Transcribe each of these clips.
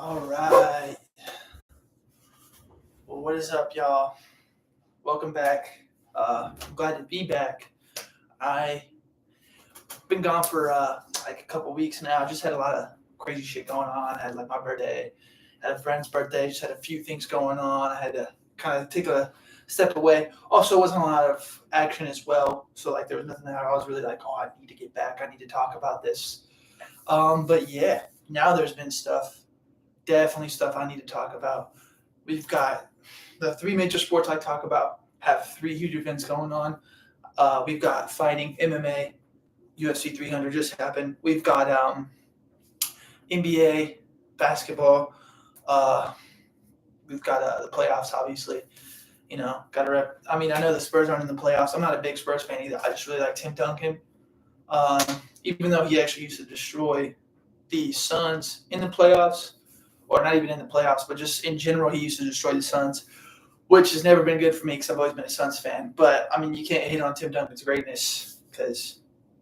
All right. Well, what is up, y'all? Welcome back. I'm glad to be back. I've been gone for like a couple weeks now. Just had a lot of crazy shit going on. I had like my birthday, had a friend's birthday. Just had a few things going on. I had to kind of take a step away. Also, wasn't a lot of action as well. So like there was nothing that I was really like, oh, I need to get back. I need to talk about this. But yeah, now there's been stuff. Definitely stuff I need to talk about. We've got the three major sports I talk about have three huge events going on. We've got fighting, MMA, UFC 300 just happened. We've got NBA, basketball. Uh, we've got the playoffs, obviously. You know, got to rep. I mean, I know the Spurs aren't in the playoffs. I'm not a big Spurs fan either. I just really like Tim Duncan. Um, Even though he actually used to destroy the Suns in the playoffs, or not even in the playoffs, but just in general, he used to destroy the Suns, which has never been good for me because I've always been a Suns fan. But I mean, you can't hate on Tim Duncan's greatness because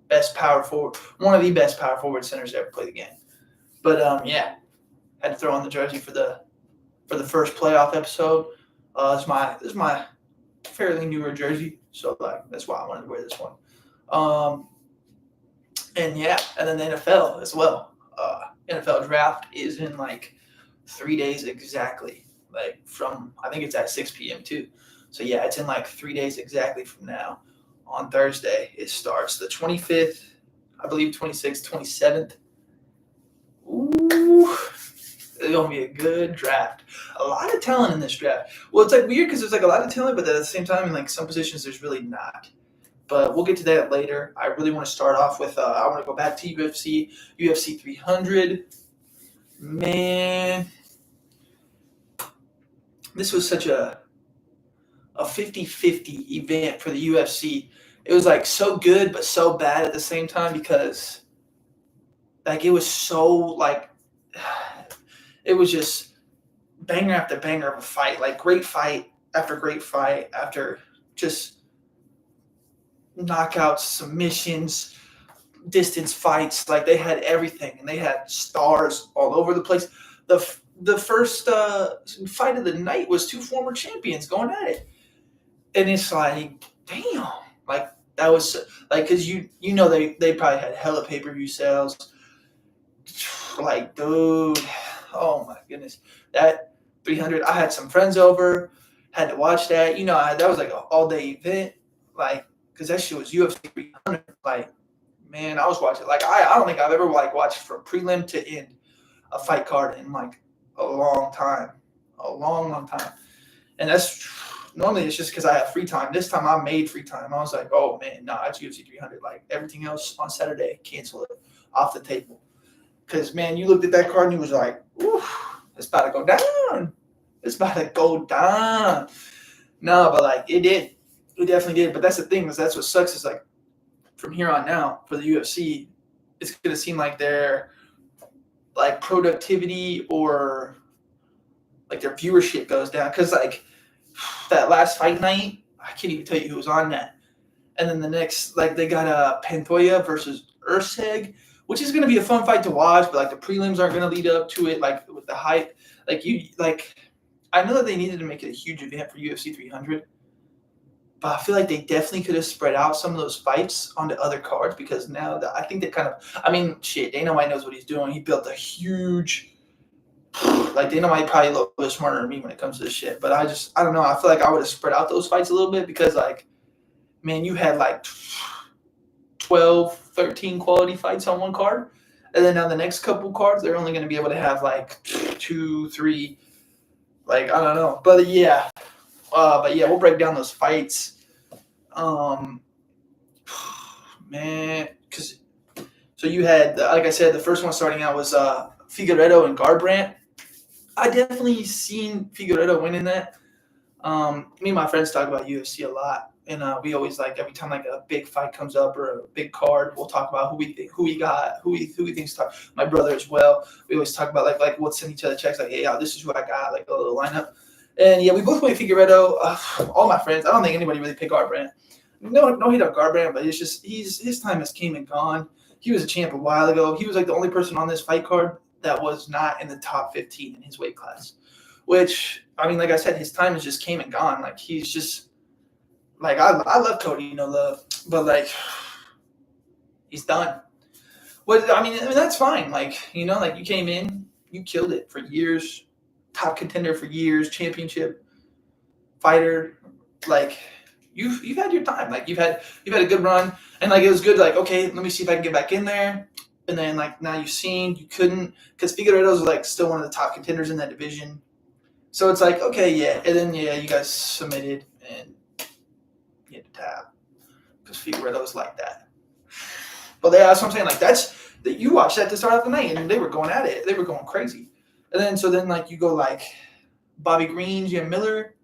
best power forward, one of the best power forward centers to ever play the game. But yeah, had to throw on the jersey for the first playoff episode. This is my fairly newer jersey, so like that's why I wanted to wear this one. And yeah, and then the NFL as well. NFL draft is in like 3 days exactly. Like from I think it's at 6 p.m. too. So yeah, it's in like 3 days exactly from now. On Thursday, it starts the 25th, I believe 26th, 27th. Ooh, it's gonna be a good draft. A lot of talent in this draft. Well, it's like weird because there's like a lot of talent, but at the same time, in like some positions, there's really not. But we'll get to that later. I really want to start off with I want to go back to UFC 300. Man, this was such a 50-50 event for the UFC. It was like so good but so bad at the same time because like it was so like it was just banger after banger of a fight, like great fight after just knockouts, submissions, distance fights. Like they had everything, and they had stars all over the place. The first fight of the night was two former champions going at it, and it's like, damn, like that was like because you know they probably had hella pay-per-view sales. Like, dude, oh my goodness, that 300. I had some friends over, had to watch that. You know, that was like an all-day event, like because that shit was UFC 300. Like, man, I was watching. Like, I don't think I've ever like watched from prelim to end a fight card in like a long time, long time. And that's normally it's just because I have free time. This time I made free time. I was like, oh man, nah, it's UFC 300. Like everything else on Saturday, cancel it off the table. Because man, you looked at that card and you was like, ooh, it's about to go down. It's about to go down. No, but like it did. It definitely did. But that's the thing, is that's what sucks is like from here on out for the UFC, it's gonna seem like their like productivity or like their viewership goes down. Cause like that last fight night, I can't even tell you who was on that. And then the next, like they got Pantoja versus Urseg, which is going to be a fun fight to watch. But like the prelims aren't going to lead up to it, like with the hype. I know that they needed to make it a huge event for UFC 300, but I feel like they definitely could have spread out some of those fights onto other cards because now I think they kind of. I mean, shit, Dana White knows what he's doing. He built a huge. Like Dana White probably a little bit smarter than me when it comes to this shit, but I don't know. I feel like I would have spread out those fights a little bit because like, man, you had like 12, 13 quality fights on one card. And then on the next couple cards, they're only going to be able to have like 2, 3, like, I don't know. But yeah, we'll break down those fights. Man, so you had, like I said, the first one starting out was Figueiredo and Garbrandt. I definitely seen Figueiredo winning that. Me and my friends talk about UFC a lot. And we always like every time like a big fight comes up or a big card, we'll talk about who we think's tough. My brother as well. We always talk about like we'll send each other checks like, hey, this is who I got, like a little lineup. And yeah, we both went Figueiredo. All my friends, I don't think anybody really picked Garbrandt. No hate on Garbrandt, but it's just his time has came and gone. He was a champ a while ago. He was like the only person on this fight card that was not in the top 15 in his weight class. Which, I mean, like I said, his time has just came and gone. Like, he's just, like, I love Cody, love, but, like, he's done. What, I mean, that's fine. Like, like, you came in, you killed it for years, top contender for years, championship fighter. Like, you've had your time. Like, you've had a good run, and, like, it was good. Like, okay, let me see if I can get back in there. And then, like, now you've seen you couldn't, because Figueiredo's, like, still one of the top contenders in that division. So it's like, okay, yeah. And then, yeah, you guys submitted and you had to tap because Figueiredo was like that. But yeah, that's what I'm saying. Like, that you watched that to start off the night, and they were going at it. They were going crazy. And then, like, you go, like, Bobby Green, Jim Miller.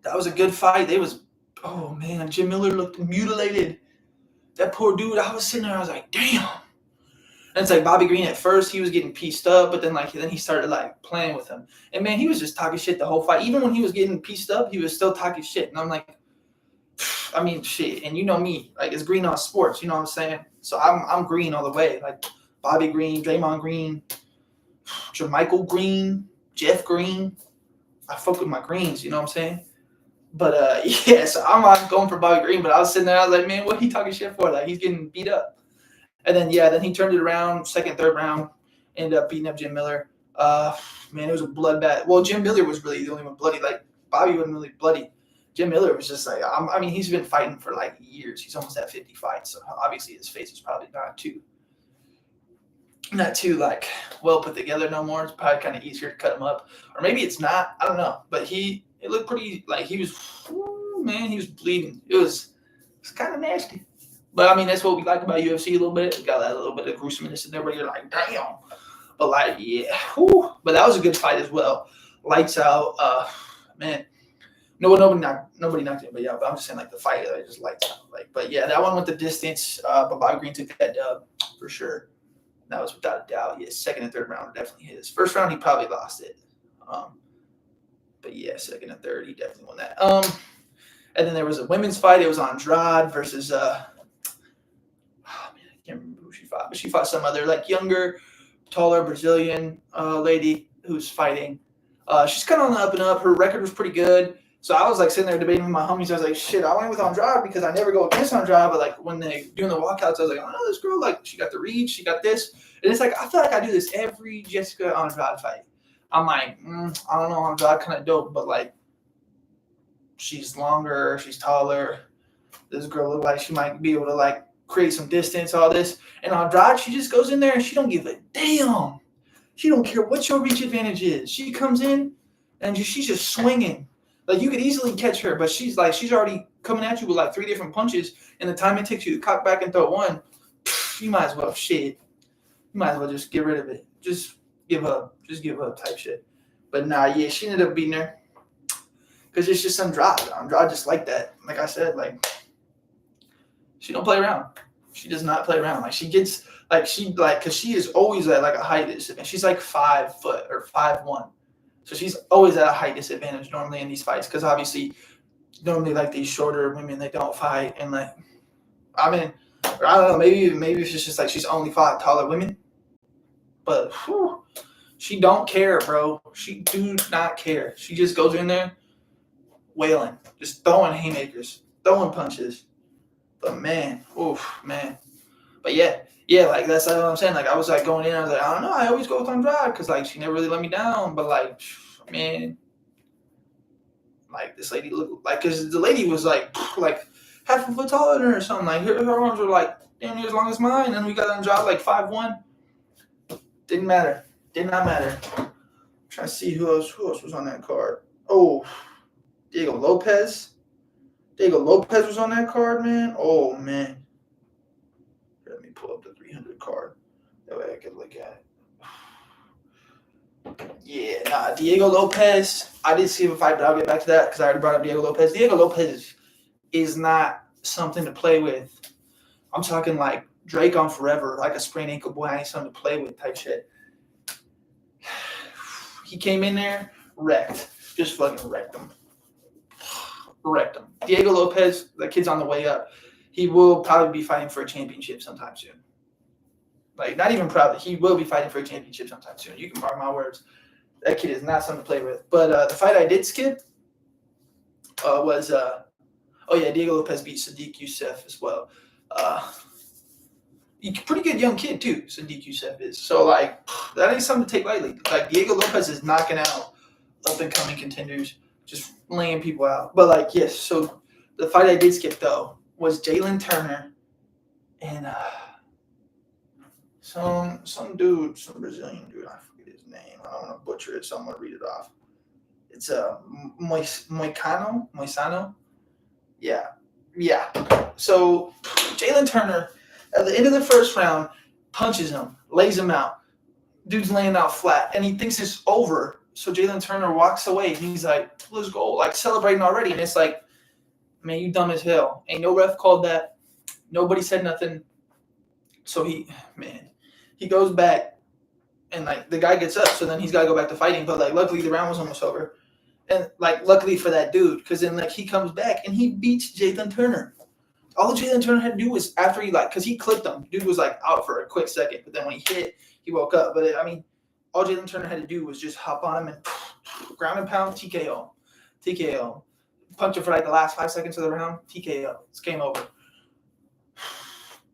That was a good fight. Oh, man, Jim Miller looked mutilated. That poor dude, I was sitting there, I was like, damn. And it's like Bobby Green at first, he was getting pieced up, but then he started like playing with him. And man, he was just talking shit the whole fight. Even when he was getting pieced up, he was still talking shit. And I'm like, I mean, shit. And you know me, like, it's green on sports, you know what I'm saying? So I'm green all the way. Like Bobby Green, Draymond Green, Jermichael Green, Jeff Green. I fuck with my greens, you know what I'm saying? But yeah, so I'm going for Bobby Green, but I was sitting there, I was like, man, what he talking shit for? Like, he's getting beat up. And then, yeah, then he turned it around, second, third round, ended up beating up Jim Miller. Man, it was a bloodbath. Well, Jim Miller was really the only one bloody. Like, Bobby wasn't really bloody. Jim Miller was just like, I mean, he's been fighting for, like, years. He's almost at 50 fights. So, obviously, his face is probably not too, like, well put together no more. It's probably kind of easier to cut him up. Or maybe it's not. I don't know. But it looked pretty, like, he was bleeding. It was kind of nasty. But, I mean, that's what we like about UFC a little bit. We got that little bit of gruesomeness in there where you're like, damn. But, like, yeah. Whew. But that was a good fight as well. Lights out. Man. Nobody knocked anybody out. But I'm just saying, like, the fight, just lights out. Like, but, yeah, that one went the distance. But Bobby Green took that dub for sure. That was without a doubt. Yeah, second and third round were definitely his. First round, he probably lost it. But, yeah, second and third, he definitely won that. And then there was a women's fight. It was Andrade versus I can't remember who she fought, but she fought some other, like, younger, taller Brazilian lady who's fighting. She's kind of on the up and up. Her record was pretty good. So I was, like, sitting there debating with my homies. I was like, shit, I went with Andrade because I never go against Andrade. But, like, when they doing the walkouts, I was like, oh, this girl, like, she got the reach, she got this. And it's like, I feel like I do this every Jessica Andrade fight. I'm like, I don't know, Andrade kind of dope, but, like, she's longer, she's taller. This girl look like she might be able to, like, create some distance, all this. And Andrade, she just goes in there and she don't give a damn. She don't care what your reach advantage is. She comes in and she's just swinging. Like, you could easily catch her, but she's already coming at you with, like, 3 different punches. And the time it takes you to cock back and throw one, you might as well You might as well just get rid of it. Just give up. Just give up type shit. But nah, yeah, she ended up beating her. Because it's just Andrade. Andrade just like that. Like I said, like, she don't play around. She does not play around. Like, she gets, like, because she is always at, like, a height disadvantage. She's, like, 5 foot or 5'1". So she's always at a height disadvantage normally in these fights. Because, obviously, normally, like, these shorter women, they don't fight. And, like, I mean, or I don't know, maybe it's just, like, she's only fought taller women. But, whew, she don't care, bro. She do not care. She just goes in there wailing. Just throwing haymakers. Throwing punches. But, man, man. But, yeah, like, that's what I'm saying. Like, I was, like, going in, I was like, I don't know, I always go with Andrade because, like, she never really let me down. But, like, man, like, this lady looked, like, because the lady was, like, half a foot taller than her or something. Like, her arms were, like, damn near as long as mine. And we got Andrade, like, 5'1". Didn't matter. Did not matter. I'm trying to see who else was on that card. Oh, Diego Lopez. Diego Lopez was on that card, man. Oh, man. Let me pull up the 300 card. That way I can look at it. Yeah, nah, Diego Lopez. I did see him fight, but I'll get back to that because I already brought up Diego Lopez. Diego Lopez is not something to play with. I'm talking like Drake on forever, like a sprained ankle boy. I need something to play with type shit. He came in there, wrecked. Just fucking wrecked him. Diego Lopez, the kid's on the way up. He will probably be fighting for a championship sometime soon. Like, not even proud. He will be fighting for a championship sometime soon. You can mark my words. That kid is not something to play with. But the fight I did skip was Diego Lopez beat Sadiq Youssef as well. Pretty good young kid too, Sadiq Youssef is. So like that ain't something to take lightly. Like Diego Lopez is knocking out up and coming contenders, just laying people out. But like yes, so the fight I did skip though was Jalen Turner and some dude, some Brazilian dude. I forget his name. I don't want to butcher it, so I'm gonna read it off. It's Moisano. Yeah. So Jalen Turner at the end of the first round punches him, lays him out. Dude's laying out flat, and he thinks it's over. So Jalen Turner walks away, and he's like, "Let's go!" Like celebrating already, and it's like, "Man, you dumb as hell." Ain't no ref called that. Nobody said nothing. So he goes back, and like the guy gets up. So then he's got to go back to fighting. But like, luckily the round was almost over. And, like, luckily for that dude, because then, like, he comes back and he beats Jalen Turner. All Jalen Turner had to do was after he, like, because he clipped him. Dude was, like, out for a quick second. But then when he hit, he woke up. But, all Jalen Turner had to do was just hop on him and ground and pound, TKO. Punch him for, like, the last 5 seconds of the round, TKO. It's game over.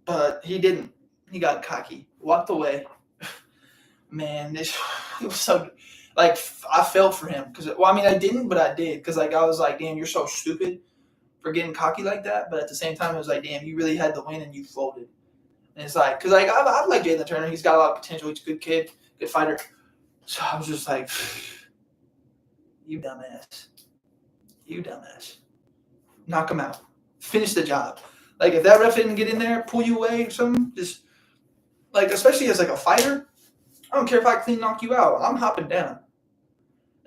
But he didn't. He got cocky. Walked away. Man, it was so good. Like, I felt for him. I didn't, but I did. Because, like, I was like, damn, you're so stupid for getting cocky like that. But at the same time, it was like, damn, you really had the win and you folded. And it's like, because, like, I like Jalen Turner. He's got a lot of potential. He's a good kid, good fighter. So I was just like, you dumbass. Knock him out. Finish the job. Like, if that ref didn't get in there, pull you away or something, just, like, especially as, like, a fighter, I don't care if I clean knock you out. I'm hopping down.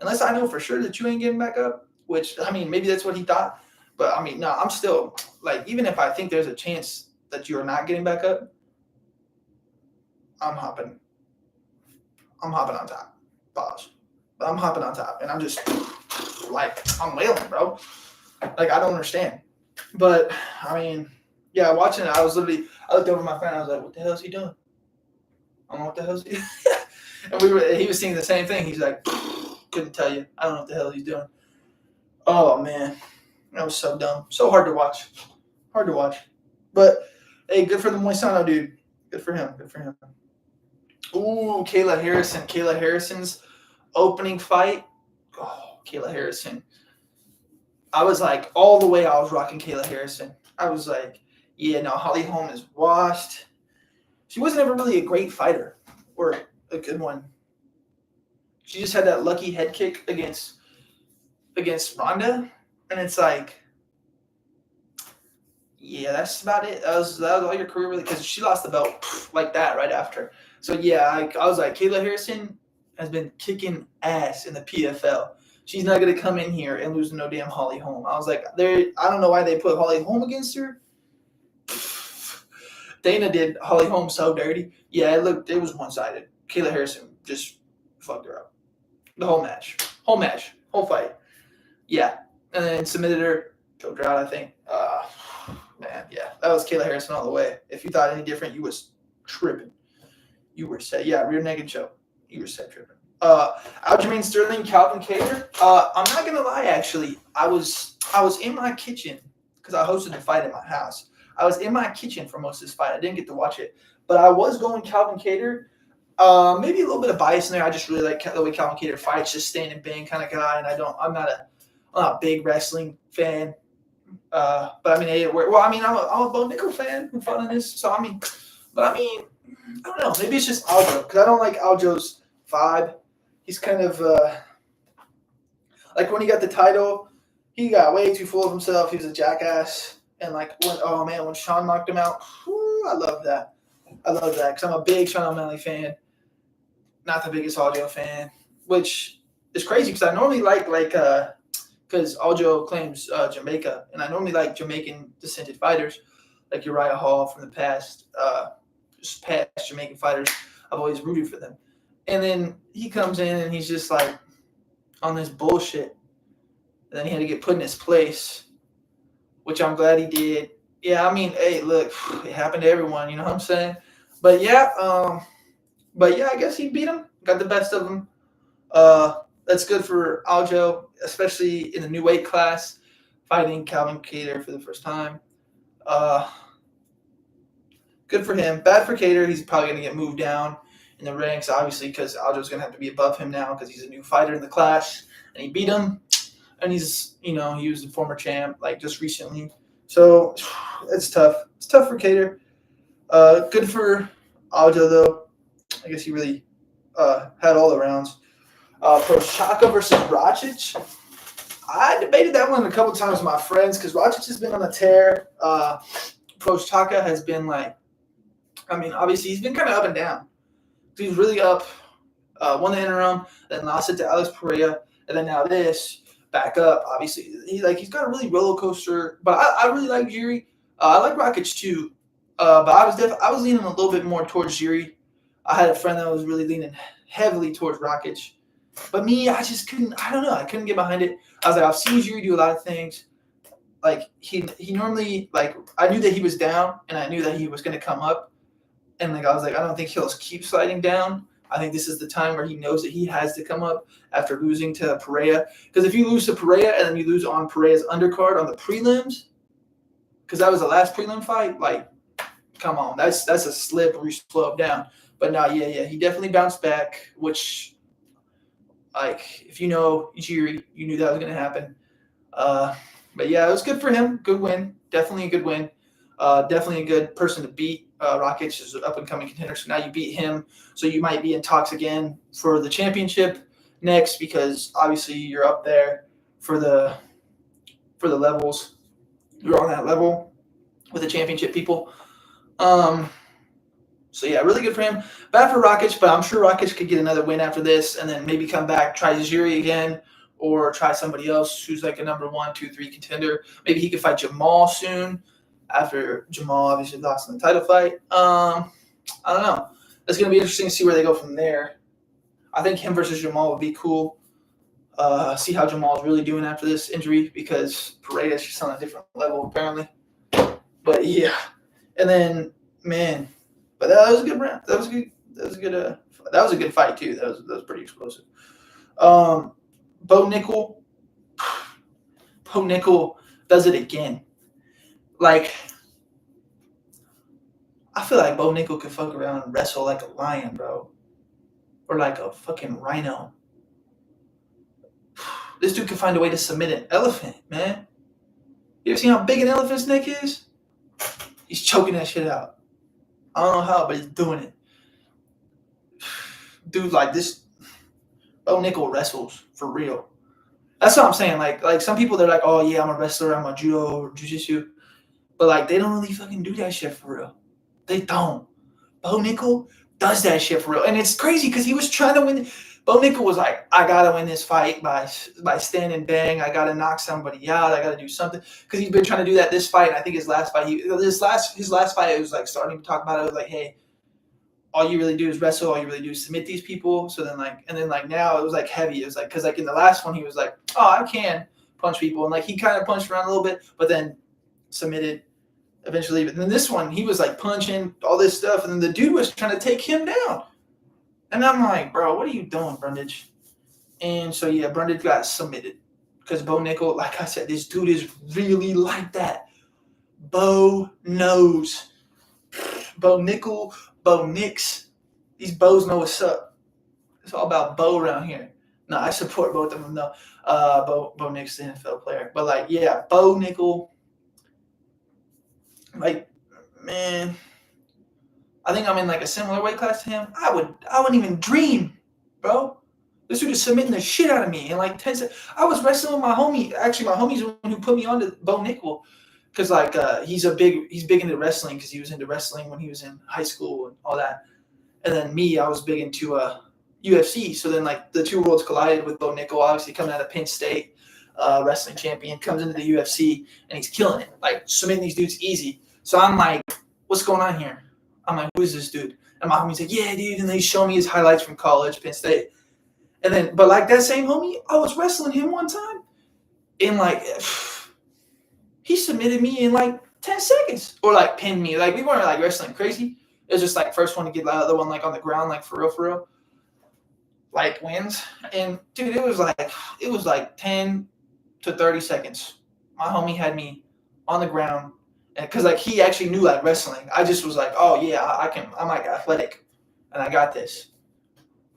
Unless I know for sure that you ain't getting back up, which, maybe that's what he thought. But, no, I'm still, like, even if I think there's a chance that you are not getting back up, I'm hopping on top. Pause. But I'm hopping on top. And I'm just, like, I'm wailing, bro. Like, I don't understand. But, watching it, I looked over my friend. I was like, what the hell is he doing? I don't know what the hell is he doing. And he was seeing the same thing. He's like, couldn't tell you. I don't know what the hell he's doing. Oh, man. That was so dumb. So hard to watch. But, hey, good for the Moisano dude. Good for him. Ooh, Kayla Harrison. Kayla Harrison's opening fight. Oh, Kayla Harrison. I was like, all the way I was rocking Kayla Harrison. I was like, yeah, no, Holly Holm is washed. She wasn't ever really a great fighter or a good one. She just had that lucky head kick against Ronda, and it's like, yeah, that's about it. That was all your career, really, because she lost the belt like that right after. So yeah, I was like, Kayla Harrison has been kicking ass in the PFL. She's not gonna come in here and lose to no damn Holly Holm. I was like, I don't know why they put Holly Holm against her. Dana did Holly Holm so dirty. Yeah, it was one-sided. Kayla Harrison just fucked her up. The whole match, whole fight. Yeah, and then submitted her, choked her out, I think. Man, yeah, that was Kayla Harrison all the way. If you thought any different, you was tripping. You were set. Yeah, rear naked choke. You were set tripping. Aljamain Sterling, Calvin Kattar. I'm not gonna lie, actually, I was in my kitchen because I hosted the fight at my house. I was in my kitchen for most of this fight. I didn't get to watch it, but I was going Calvin Kattar. Maybe a little bit of bias in there. I just really like the way Calvin Kattar fights, just stand and bang kind of guy. And I'm not a big wrestling fan. But I'm a Bo Nickel fan who fought in this. So I don't know. Maybe it's just Aljo because I don't like Aljo's vibe. He's kind of like when he got the title, he got way too full of himself. He was a jackass. And like when Sean knocked him out, I love that because I'm a big Sean O'Malley fan. Not the biggest Aljo fan, which is crazy because I normally like because Aljo claims Jamaica, and I normally like Jamaican descended fighters like Uriah Hall from the past, just past Jamaican fighters. I've always rooted for them. And then he comes in and he's just like on this bullshit. And then he had to get put in his place, which I'm glad he did. Yeah, hey, look, it happened to everyone. You know what I'm saying? But yeah, I guess he beat him. Got the best of him. That's good for Aljo, especially in the new weight class, fighting Calvin Cater for the first time. Uh, Good for him. Bad for Cater. He's probably going to get moved down in the ranks, obviously, because Aljo's going to have to be above him now because he's a new fighter in the class, and he beat him. And he was a former champ like just recently. So it's tough. It's tough for Cater. Good for Aljo though. I guess he really had all the rounds. Prochaka versus Racic. I debated that one a couple times with my friends because Racic has been on a tear. Prochaka has been obviously he's been kind of up and down. He's really up. Won the interim, then lost it to Alex Pereira, and then now this back up. Obviously, he's got a really roller coaster. But I really like Jiri. I like Rakic too. But I was leaning a little bit more towards Jiri. I had a friend that was really leaning heavily towards Rakic. But me, I just couldn't. I don't know. I couldn't get behind it. I was like, I've seen Jiri do a lot of things. Like he normally I knew that he was down, and I knew that he was going to come up, and I was like, I don't think he'll keep sliding down. I think this is the time where he knows that he has to come up after losing to Pereira. Because if you lose to Pereira and then you lose on Pereira's undercard on the prelims, because that was the last prelim fight, come on, that's a slippery slope down. But no, yeah, he definitely bounced back, which, if you know Jiri, you knew that was going to happen. But yeah, it was good for him. Good win. Definitely a good win. Definitely a good person to beat. Rakic is an up-and-coming contender, so now you beat him. So you might be in talks again for the championship next because obviously you're up there for the levels. You're on that level with the championship people. So yeah, really good for him. Bad for Rakic, but I'm sure Rakic could get another win after this and then maybe come back, try Jiri again, or try somebody else who's like a number 1, 2, 3 contender. Maybe he could fight Jamal soon after Jamal obviously lost in the title fight. I don't know. It's going to be interesting to see where they go from there. I think him versus Jamal would be cool. See how Jamal's really doing after this injury because Pereira's just on a different level apparently. But yeah, and then but that was a good round. That was good. That was a good. That was a good fight too. That was pretty explosive. Bo Nickel does it again. I feel like Bo Nickel could fuck around and wrestle like a lion, bro. Or like a fucking rhino. This dude could find a way to submit an elephant, man. You ever seen how big an elephant's neck is? He's choking that shit out. I don't know how, but he's doing it. Dude, this Bo Nickel wrestles for real. That's what I'm saying. Like some people, they're like, oh yeah, I'm a wrestler, I'm a judo or jiu-jitsu. But they don't really fucking do that shit for real. They don't. Bo Nickel does that shit for real. And it's crazy because he was trying to win. Bo Nickel was like, I gotta win this fight by stand and bang. I gotta knock somebody out. I gotta do something. Because he's been trying to do that this fight. I think his last fight, his last fight, it was starting to talk about it. It was like, hey, all you really do is wrestle. All you really do is submit these people. So then now it was heavy. It was because in the last one he was like, oh, I can punch people, and he kind of punched around a little bit, but then submitted eventually. But then this one he was punching all this stuff, and then the dude was trying to take him down, and I'm like, bro, what are you doing, Brundage? And so yeah, Brundage got submitted because Bo Nickel, like I said, this dude is really like that. Bo knows. Bo Nickel, Bo Nix. These Bows know what's up. It's all about Bo around here. No, I support both of them though. Bo Nix, the NFL player. But yeah, Bo Nickel. Man, I think I'm in a similar weight class to him. I wouldn't even dream, bro. This dude is submitting the shit out of me in 10 seconds. I was wrestling with my homie. Actually, my homie's the one who put me on to Bo Nickel. Because he's big into wrestling because he was into wrestling when he was in high school and all that. And then I was big into UFC. So then the two worlds collided with Bo Nickel, obviously coming out of Penn State, wrestling champion, comes into the UFC and he's killing it, submitting these dudes easy. So I'm like, what's going on here? I'm like, who is this dude? And my homie's like, yeah, dude. And then he's showing me his highlights from college, Penn State. And then, but that same homie, I was wrestling him one time in he submitted me in 10 seconds or pinned me. We weren't wrestling crazy. It was just like first one to get the other one like on the ground, like for real, like wins. And dude, it was like 10 to 30 seconds. My homie had me on the ground, and because like he actually knew like wrestling. I just was like, oh yeah, I'm like athletic, and I got this.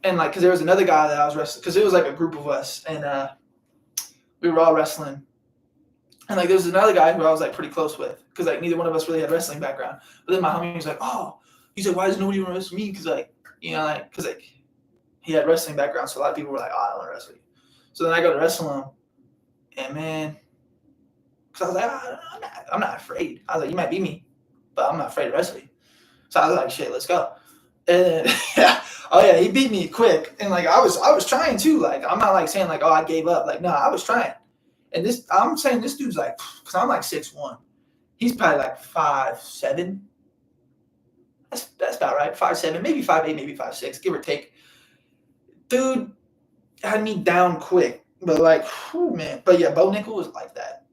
And like, because there was another guy that I was wrestling, because it was like a group of us, and we were all wrestling. And like, there was another guy who I was like pretty close with, because like neither one of us really had wrestling background. But then my homie was like, oh, he's like, why does nobody want to wrestle me? Because like, you know, like, because like he had wrestling background, so a lot of people were like, oh, I don't want to wrestle you. So then I go to wrestle him, and man, because I was like, I'm not afraid. I was like, you might beat me, but I'm not afraid to wrestle you. So I was like, shit, let's go. And yeah, oh yeah, he beat me quick. And like I was trying too. Like I'm not like saying like, oh, I gave up. Like no, I was trying. And I'm saying this dude's like, because I'm like 6'1". He's probably like 5'7". That's about right. 5'7", maybe 5'8", maybe 5'6", give or take. Dude had me down quick, but like, whew, man. But yeah, Bo Nickel was like that.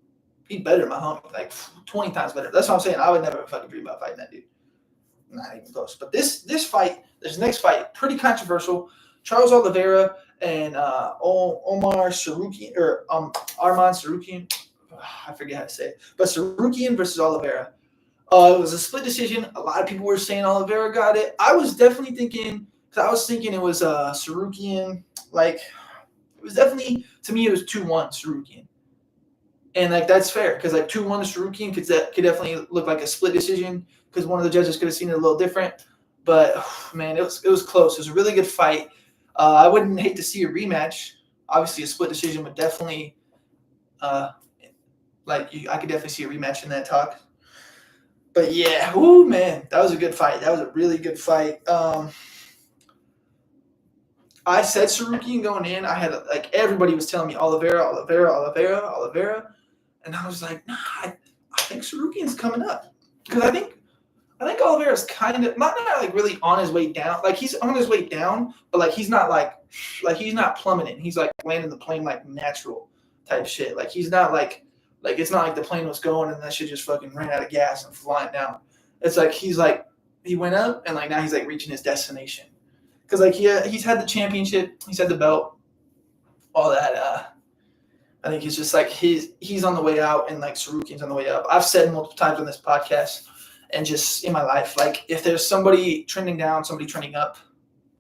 He's better than my homie, like 20 times better. That's what I'm saying. I would never fucking dream about fighting that dude. Not even close. But this next fight, pretty controversial. Charles Oliveira and Omar Sarukian, or Arman Sarukian. I forget how to say it. But Sarukian versus Oliveira. It was a split decision. A lot of people were saying Oliveira got it. I was definitely thinking, because I was thinking it was Sarukian. Like, it was definitely, to me, it was 2-1 Sarukian. And like that's fair, because like 2-1 to Sarukian could definitely look like a split decision, because one of the judges could have seen it a little different. But man, it was close. It was a really good fight. I wouldn't hate to see a rematch. Obviously, a split decision would definitely, I could definitely see a rematch in that talk. But yeah, whoo man, that was a good fight. That was a really good fight. I said Sarukian going in. I had like everybody was telling me Oliveira, and I was like, nah, I think Sarukian's coming up, because I think Oliveira's kind of not like really on his way down. Like he's on his way down, but like he's not like he's not plummeting. He's like landing the plane like natural type shit. Like he's not like it's not like the plane was going and that shit just fucking ran out of gas and flying down. It's like he went up and like now he's like reaching his destination. Because like he's had the championship, he's had the belt, all that. I think it's just like he's on the way out and like Sarukian's on the way up. I've said multiple times on this podcast and just in my life, like if there's somebody trending down, somebody trending up,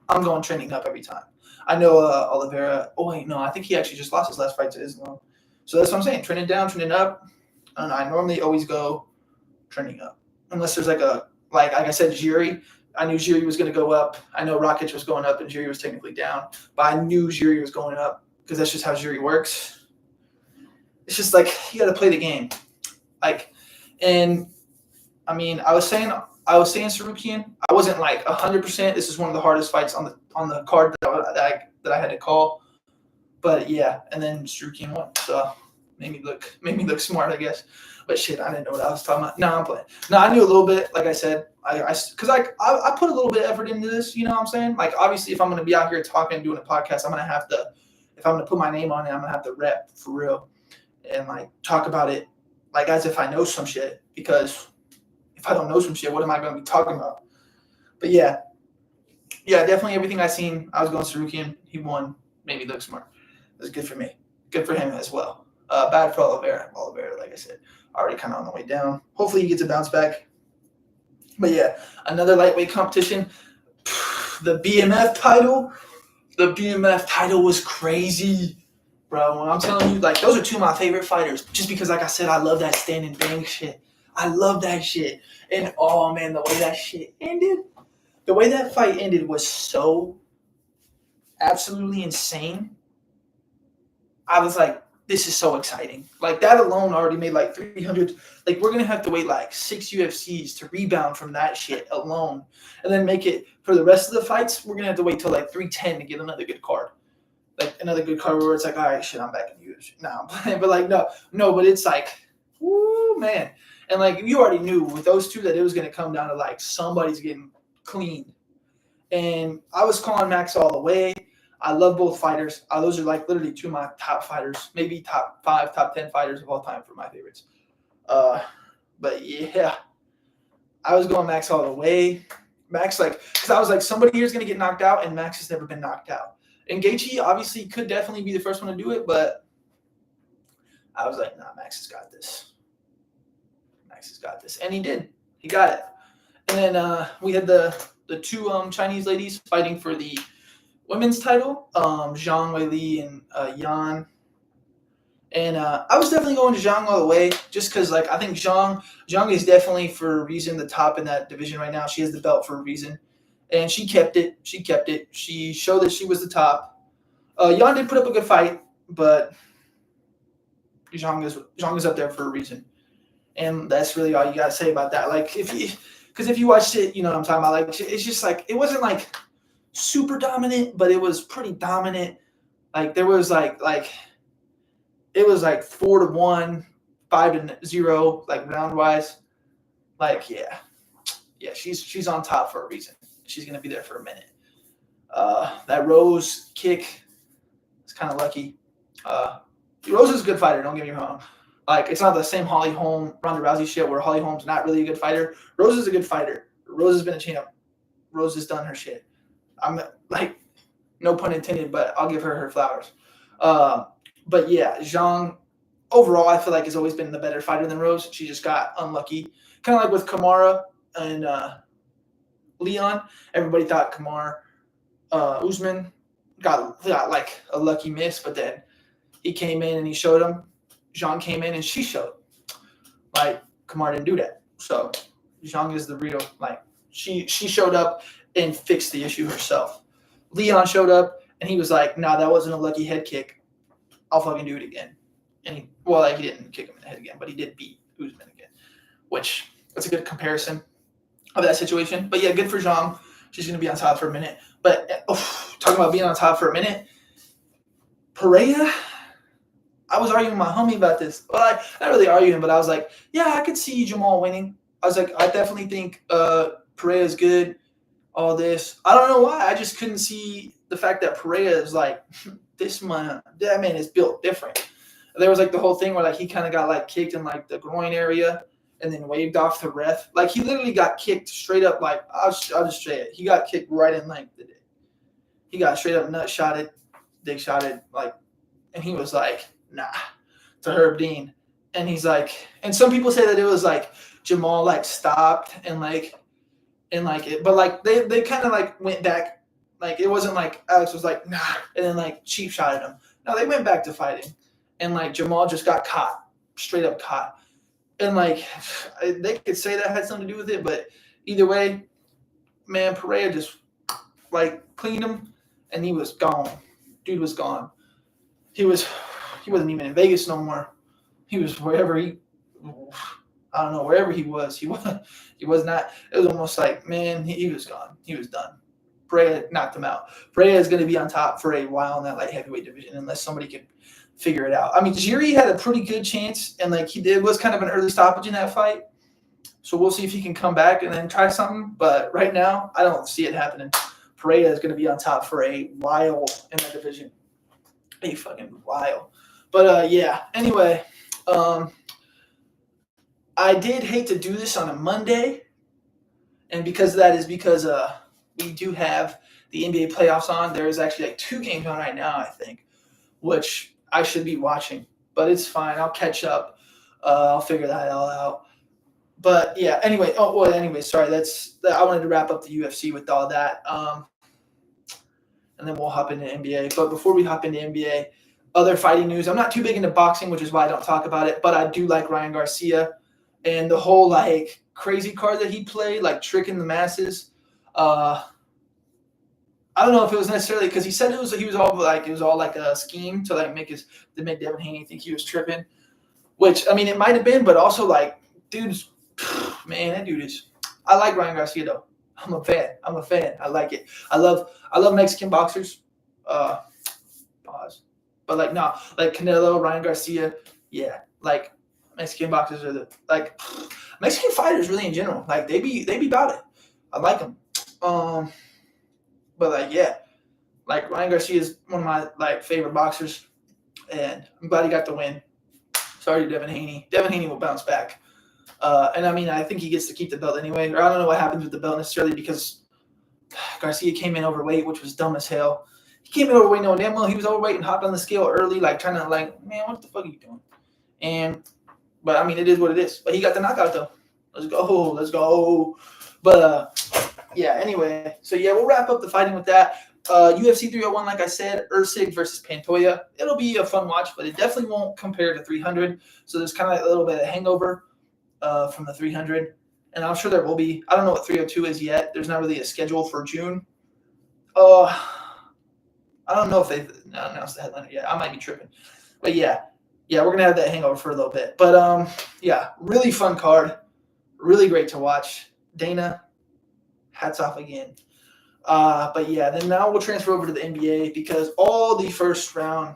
I'm going trending up every time. I know Oliveira. Oh wait, no, I think he actually just lost his last fight to Islam. So that's what I'm saying. Trending down, trending up. I don't know. I normally always go trending up, unless there's like I said, Jiri. I knew Jiri was going to go up. I know Rakic was going up and Jiri was technically down, but I knew Jiri was going up because that's just how Jiri works. It's just like you got to play the game, like, and I mean, I was saying Sarukian. I wasn't like 100%. This is one of the hardest fights on the card that I had to call, but yeah, and then Sarukian won, so made me look smart, I guess. But shit, I didn't know what I was talking about. No, I'm playing. No, I knew a little bit. Like I said, because I put a little bit of effort into this. You know what I'm saying? Like obviously, if I'm gonna be out here talking and doing a podcast, I'm gonna have to. If I'm gonna put my name on it, I'm gonna have to rep for real, and like talk about it like as if I know some shit. Because if I don't know some shit, what am I gonna be talking about? But yeah, definitely everything I seen, I was going Sarukian. He won. Made me look smart. It was good for me. Good for him as well. Bad for Oliveira. Oliveira, like I said, already kind of on the way down. Hopefully he gets a bounce back. But yeah, another lightweight competition. The BMF title. The BMF title was crazy, bro. When I'm telling you, like, those are two of my favorite fighters. Just because, like I said, I love that stand and bang shit. I love that shit. And, oh, man, the way that shit ended. The way that fight ended was so absolutely insane. I was like, this is so exciting. Like, that alone already made like 300. Like, we're going to have to wait like 6 UFCs to rebound from that shit alone. And then make it for the rest of the fights. We're going to have to wait till like 310 to get another good card. Like, another good card where it's like, all right, shit, I'm back in UFC. Nah, I'm playing. But like, no, but it's like, woo, man. And like, you already knew with those two that it was going to come down to like somebody's getting cleaned. And I was calling Max all the way. I love both fighters. Those are like literally two of my top fighters, maybe top 5, top 10 fighters of all time for my favorites. But yeah, I was going Max all the way. Max, like, because I was like, somebody here is going to get knocked out, and Max has never been knocked out. And Gaethje obviously could definitely be the first one to do it, but I was like, nah, Max has got this. Max has got this. And he did. He got it. And then we had the two Chinese ladies fighting for the women's title, Zhang Weili and Yan. And I was definitely going to Zhang all the way, just because like I think Zhang is definitely for a reason the top in that division right now. She has the belt for a reason, and she kept it. She showed that she was the top. Yan did put up a good fight, but Zhang is up there for a reason, and that's really all you gotta say about that. Like if you watched it, you know what I'm talking about. Like it's just like it wasn't like super dominant, but it was pretty dominant. Like there was like it was like 4-1, 5-0, like round wise. Like yeah, she's on top for a reason. She's gonna be there for a minute. That Rose kick is kind of lucky. Rose is a good fighter. Don't get me wrong. Like it's not the same Holly Holm, Ronda Rousey shit where Holly Holm's not really a good fighter. Rose is a good fighter. Rose has been a champ. Rose has done her shit. I'm like, no pun intended, but I'll give her flowers. But yeah, Zhang, overall, I feel like has always been the better fighter than Rose. She just got unlucky. Kind of like with Kamaru and Leon. Everybody thought Usman got like a lucky miss, but then he came in and he showed him. Zhang came in and she showed. Like, Kamaru didn't do that. So, Zhang is the real, like, she showed up and fixed the issue herself. Leon showed up and he was like, nah, that wasn't a lucky head kick. I'll fucking do it again. And he didn't kick him in the head again, but he did beat Usman again, which that's a good comparison of that situation. But yeah, good for Zhang. She's going to be on top for a minute. But talking about being on top for a minute, Pereira, I was arguing with my homie about this. Well, not really arguing, but I was like, yeah, I could see Jamal winning. I was like, I definitely think Pereira is good, all this. I don't know why. I just couldn't see the fact that Pereira is like, that man is built different. There was like the whole thing where like he kind of got like kicked in like the groin area and then waved off the ref. Like he literally got kicked straight up. Like I'll just say it. He got kicked right in like the dick. He got straight up nut shotted, dick shotted, like, and he was like, nah, to Herb Dean. And he's like, and some people say that it was like Jamal like stopped and it, but like they kind of like went back. Like, it wasn't like Alex was like, nah, and then like cheap shotted him. No, they went back to fighting. And like Jamal just got caught, straight up caught. And like, they could say that had something to do with it, but either way, man, Pereira just like cleaned him and he was gone. Dude was gone. He wasn't even in Vegas no more. He was wherever he was. He was not. It was almost like, man, he was gone. He was done. Pereira knocked him out. Pereira is going to be on top for a while in that light heavyweight division unless somebody can figure it out. I mean, Jiri had a pretty good chance, and like it was kind of an early stoppage in that fight. So we'll see if he can come back and then try something. But right now, I don't see it happening. Pereira is going to be on top for a while in that division. A fucking while. But yeah. Anyway, I did hate to do this on a Monday, and because we do have the NBA playoffs on. There is actually like 2 games on right now, I think, which I should be watching. But it's fine. I'll catch up. I'll figure that all out. But yeah, anyway. Sorry. I wanted to wrap up the UFC with all that. And then we'll hop into NBA. But before we hop into NBA, other fighting news. I'm not too big into boxing, which is why I don't talk about it. But I do like Ryan Garcia and the whole like crazy card that he played, like tricking the masses. I don't know if it was necessarily because he said it was all like a scheme to like make Devin Haney think he was tripping, which I mean it might have been, but also like dude's man, that dude is. I like Ryan Garcia though. I'm a fan. I like it. I love Mexican boxers. Pause. But like no, like Canelo, Ryan Garcia, yeah, like Mexican boxers are Mexican fighters really in general. Like they be about it. I like them. But like yeah, like Ryan Garcia is one of my like favorite boxers, and I'm glad he got the win. Sorry to Devin Haney. Devin Haney will bounce back. And I mean, I think he gets to keep the belt anyway. Or I don't know what happens with the belt necessarily because Garcia came in overweight, which was dumb as hell. He came in overweight knowing damn well he was overweight and hopped on the scale early, like trying to like, man, what the fuck are you doing? But I mean, it is what it is. But he got the knockout though. Let's go, let's go. But yeah. Anyway, so yeah, we'll wrap up the fighting with that. UFC 301, like I said, Usyk versus Pantoja. It'll be a fun watch, but it definitely won't compare to 300. So there's kind of a little bit of hangover from the 300. And I'm sure there will be. I don't know what 302 is yet. There's not really a schedule for June. I don't know if they've announced the headliner yet. I might be tripping. But yeah, we're going to have that hangover for a little bit. But yeah, really fun card. Really great to watch. Dana, hats off again. But yeah, then now we'll transfer over to the NBA because all the first round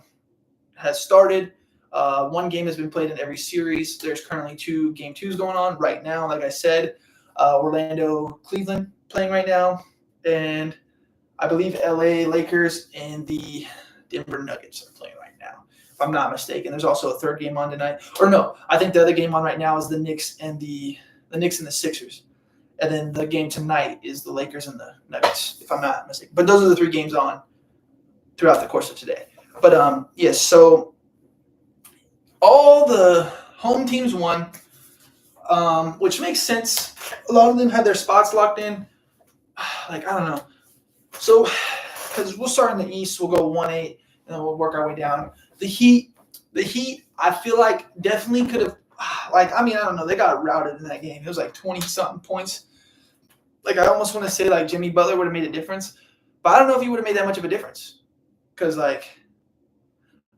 has started. One game has been played in every series. There's currently 2 game 2s going on right now. Like I said, Orlando, Cleveland playing right now. And I believe LA Lakers and the Denver Nuggets are playing right now, if I'm not mistaken. There's also a third game on tonight. Or no, I think the other game on right now is the Knicks and the Sixers. And then the game tonight is the Lakers and the Nuggets, if I'm not mistaken. But those are the 3 games on throughout the course of today. But yes, so all the home teams won, which makes sense. A lot of them had their spots locked in. Like, I don't know. So, because we'll start in the East, we'll go 1-8, and then we'll work our way down. The Heat, I feel like definitely could have, like, I mean, I don't know. They got routed in that game. It was like 20-something points. Like, I almost want to say, like, Jimmy Butler would have made a difference. But I don't know if he would have made that much of a difference. Because, like,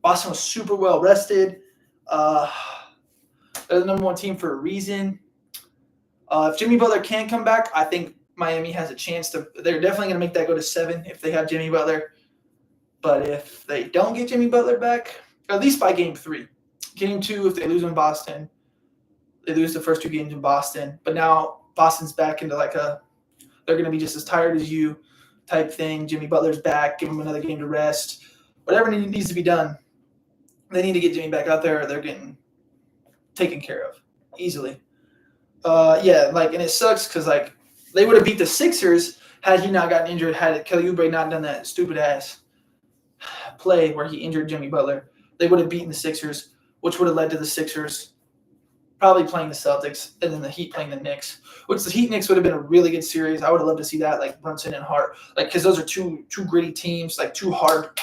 Boston was super well rested. They're the number 1 team for a reason. If Jimmy Butler can come back, I think Miami has a chance to. They're definitely going to make that go to 7 if they have Jimmy Butler. But if they don't get Jimmy Butler back, at least by game 3. Game 2, if they lose in Boston, they lose the first 2 games in Boston. But now Boston's back into like a, they're going to be just as tired as you type thing. Jimmy Butler's back. Give him another game to rest. Whatever needs to be done, they need to get Jimmy back out there or they're getting taken care of easily. Yeah, like, and it sucks because, like, they would have beat the Sixers had he not gotten injured, had Kelly Oubre not done that stupid-ass play where he injured Jimmy Butler. They would have beaten the Sixers, which would have led to the Sixers probably playing the Celtics and then the Heat playing the Knicks, which the Heat-Knicks would have been a really good series. I would have loved to see that, like Brunson and Hart, like, because those are two gritty teams, like 2 heart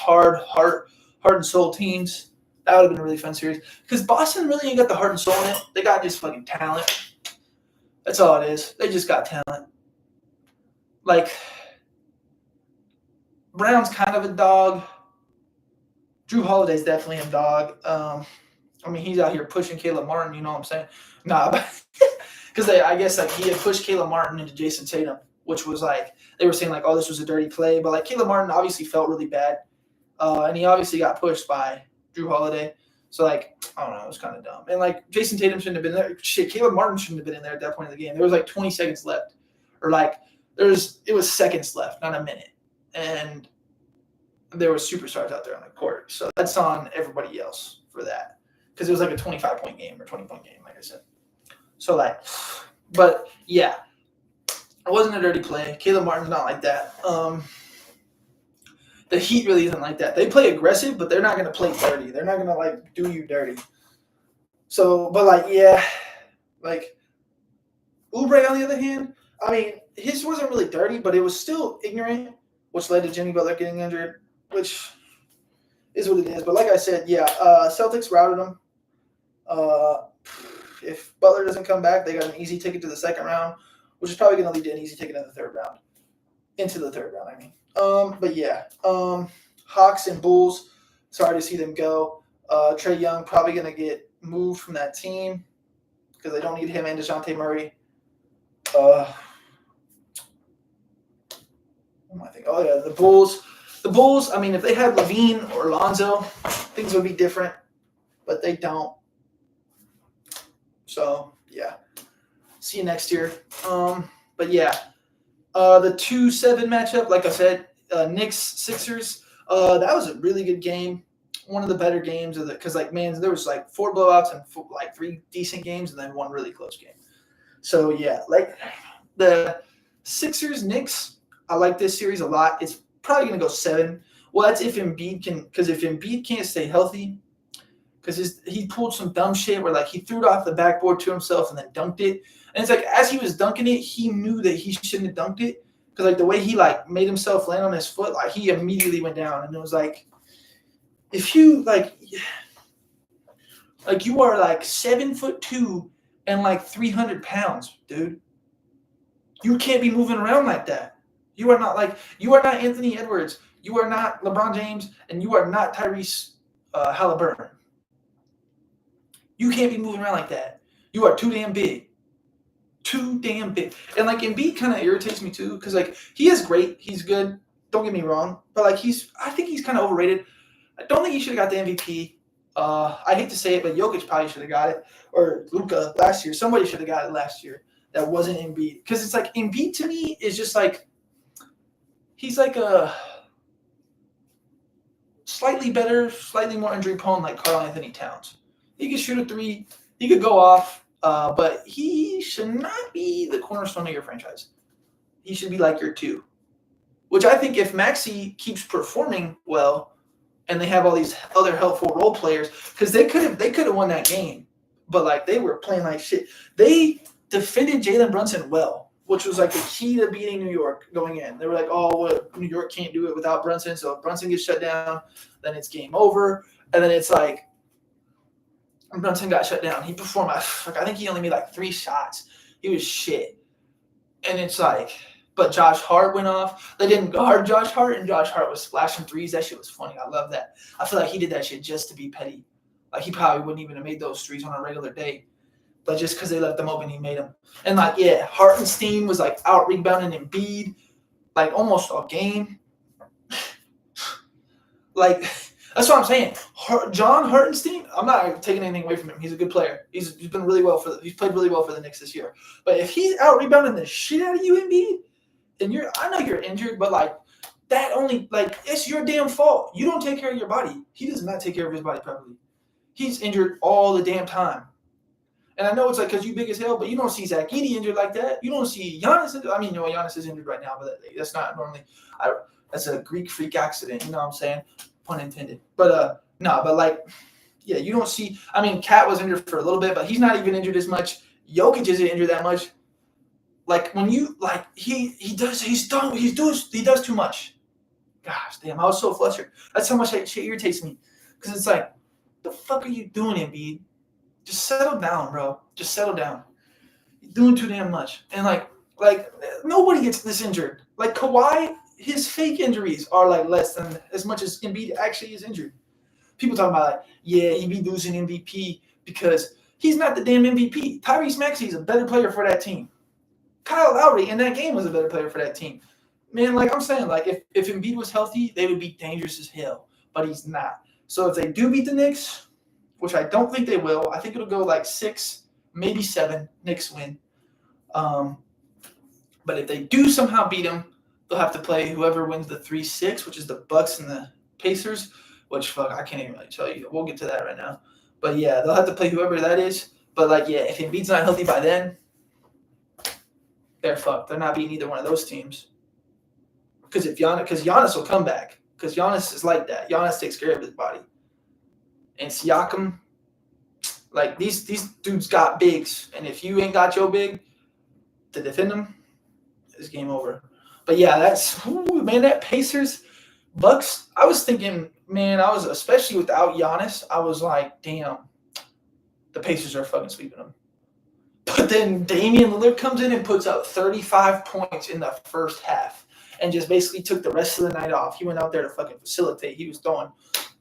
and soul teams. That would have been a really fun series because Boston really ain't got the heart and soul in it. They got just fucking talent. That's all it is. They just got talent. Like, Brown's kind of a dog. Drew Holiday's definitely a dog. I mean, he's out here pushing Caleb Martin, you know what I'm saying? Nah, because I guess, like, he had pushed Caleb Martin into Jason Tatum, which was, like, they were saying, like, oh, this was a dirty play. But, like, Caleb Martin obviously felt really bad. And he obviously got pushed by Drew Holiday. So, like, I don't know, it was kind of dumb. And, like, Jason Tatum shouldn't have been there. Shit, Caleb Martin shouldn't have been in there at that point of the game. There was, like, 20 seconds left. Or, like, it was seconds left, not a minute. And there were superstars out there on the court. So that's on everybody else for that. Because it was, like, a 25-point game or 20-point game, like I said. So, like, but, yeah. It wasn't a dirty play. Caleb Martin's not like that. The Heat really isn't like that. They play aggressive, but they're not going to play dirty. They're not going to, like, do you dirty. So, but, like, yeah. Like, Oubre, on the other hand, I mean, his wasn't really dirty, but it was still ignorant, which led to Jimmy Butler getting injured, which is what it is. But like I said, yeah, Celtics routed them. If Butler doesn't come back, they got an easy ticket to the second round, which is probably going to lead to an easy ticket in the third round. Into the third round, I mean. But yeah, Hawks and Bulls, sorry to see them go. Trae Young probably going to get moved from that team because they don't need him and DeJounte Murray. What am I thinking? Oh, yeah, the Bulls. The Bulls, I mean, if they had Levine or Lonzo, things would be different, but they don't. So, yeah. See you next year. But, yeah. The 2-7 matchup, like I said, Knicks, Sixers, that was a really good game. One of the better games of because, like, man, there was, like, 4 blowouts and, like, 3 decent games and then 1 really close game. So yeah, like the Sixers Knicks, I like this series a lot. It's probably gonna go 7. Well, that's if Embiid can, because if Embiid can't stay healthy, because he pulled some dumb shit where like he threw it off the backboard to himself and then dunked it, and it's like as he was dunking it, he knew that he shouldn't have dunked it because like the way he like made himself land on his foot, like he immediately went down, and it was like if you like you are like 7'2" and like 300 pounds, dude. You can't be moving around like that. You are not Anthony Edwards. You are not LeBron James, and you are not Tyrese Halliburton. You can't be moving around like that. You are too damn big. Too damn big. And like Embiid kind of irritates me too, because like he is great. He's good. Don't get me wrong. But like I think he's kind of overrated. I don't think he should have got the MVP. I hate to say it, but Jokic probably should have got it. Or Luka last year. Somebody should have got it last year. That wasn't Embiid. Because it's like Embiid to me is just like he's like a slightly better, slightly more injury prone like Karl Anthony Towns. He could shoot a 3. He could go off, but he should not be the cornerstone of your franchise. He should be like your 2. Which I think if Maxey keeps performing well, and they have all these other helpful role players, because they could have won that game, but like they were playing like shit. They defended Jalen Brunson well, which was like the key to beating New York going in. They were like, oh, well, New York can't do it without Brunson, so if Brunson gets shut down, then it's game over. And then it's like Brunson got shut down. He performed. I think he only made like 3 shots. He was shit. And it's like, but Josh Hart went off. They didn't guard Josh Hart, and Josh Hart was splashing threes. That shit was funny. I love that. I feel like he did that shit just to be petty. Like he probably wouldn't even have made those threes on a regular day. But just because they left them open, he made them. And like, yeah, Hartenstein was like out rebounding Embiid like almost all game. Like, that's what I'm saying. John Hartenstein, I'm not taking anything away from him. He's a good player. He's been really well he's played really well for the Knicks this year. But if he's out rebounding the shit out of you, Embiid, and I know you're injured, but like that only like it's your damn fault. You don't take care of your body. He does not take care of his body properly. He's injured all the damn time. And I know it's like because you big as hell, but you don't see Zach Edey injured like that. You don't see Giannis. I mean, Giannis is injured right now, but that's not normally. That's a Greek freak accident. You know what I'm saying? Pun intended. But but like, yeah, you don't see. I mean, Cat was injured for a little bit, but he's not even injured as much. Jokic isn't injured that much. Like when you like he does too much. Gosh damn, I was so flustered. That's how much that shit irritates me. Because it's like, the fuck are you doing, Embiid? Just settle down, bro. Just settle down. You're doing too damn much. And like nobody gets this injured. Like Kawhi, his fake injuries are like less than as much as Embiid actually is injured. People talking about like, yeah, he be losing MVP because he's not the damn MVP. Tyrese Maxey is a better player for that team. Kyle Lowry in that game was a better player for that team. Man, like I'm saying, like if Embiid was healthy, they would be dangerous as hell. But he's not. So if they do beat the Knicks, which I don't think they will, I think it'll go like 6, maybe 7. Knicks win. But if they do somehow beat them, they'll have to play whoever wins the 3-6, which is the Bucks and the Pacers. Which fuck, I can't even really tell you. We'll get to that right now. But yeah, they'll have to play whoever that is. But like, yeah, if Embiid's not healthy by then, they're fucked. They're not beating either one of those teams. Because Giannis will come back. Because Giannis is like that. Giannis takes care of his body. And Siakam, like these dudes got bigs. And if you ain't got your big to defend them, it's game over. But yeah, that Pacers, Bucks, I was thinking, man, especially without Giannis, I was like, damn, the Pacers are fucking sweeping them. But then Damian Lillard comes in and puts up 35 points in the first half and just basically took the rest of the night off. He went out there to fucking facilitate. He was throwing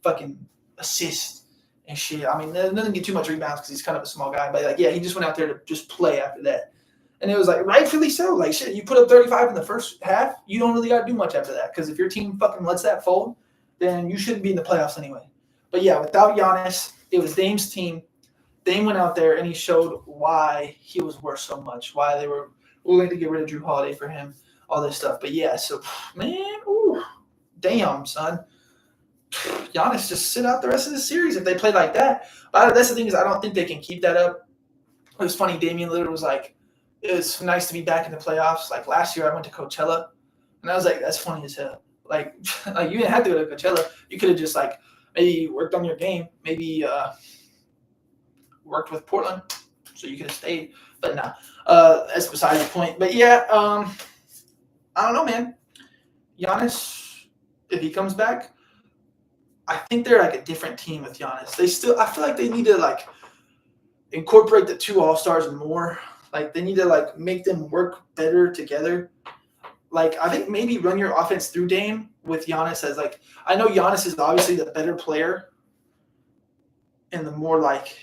fucking assists and shit. I mean, doesn't get too much rebounds because he's kind of a small guy. But like, yeah, he just went out there to just play after that. And it was like, rightfully so. Like, shit, you put up 35 in the first half, you don't really got to do much after that. Because if your team fucking lets that fold, then you shouldn't be in the playoffs anyway. But yeah, without Giannis, it was Dame's team. Dame went out there and he showed why he was worth so much, why they were willing to get rid of Drew Holiday for him, all this stuff. But yeah, so, man, damn, son. Giannis just sit out the rest of the series if they play like that. But that's the thing is I don't think they can keep that up. It was funny. Damian Lillard was like, it's nice to be back in the playoffs. Like last year, I went to Coachella, and I was like, that's funny as hell. Like, like you didn't have to go to Coachella. You could have just like maybe worked on your game, maybe worked with Portland, so you could have stayed. But nah, that's beside the point. But yeah, I don't know, man. Giannis, if he comes back, I think they're like a different team with Giannis. I feel like they need to like incorporate the two All-Stars more. Like they need to like make them work better together. Like I think maybe run your offense through Dame with Giannis as like I know Giannis is obviously the better player and the more like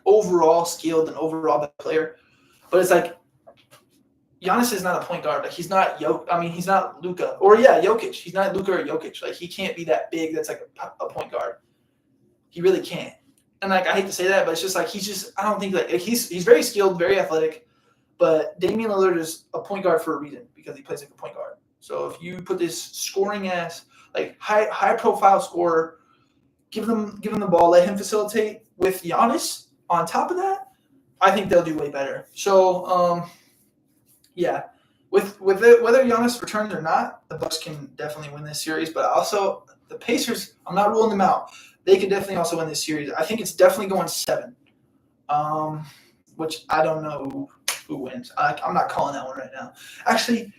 overall skilled and overall better player. But it's like Giannis is not a point guard. Like he's not he's not Luka or Jokic. He's not Luka or Jokic. Like he can't be that big. That's like a point guard. He really can't. And like I hate to say that, but it's just like I don't think like he's very skilled, very athletic. But Damian Lillard is a point guard for a reason because he plays like a point guard. So if you put this scoring ass, like high profile scorer, give him the ball, let him facilitate with Giannis on top of that, I think they'll do way better. So yeah, with it, whether Giannis returns or not, the Bucks can definitely win this series. But also the Pacers, I'm not ruling them out. They could definitely also win this series. I think it's definitely going 7, which I don't know who wins. I'm not calling that one right now. Actually,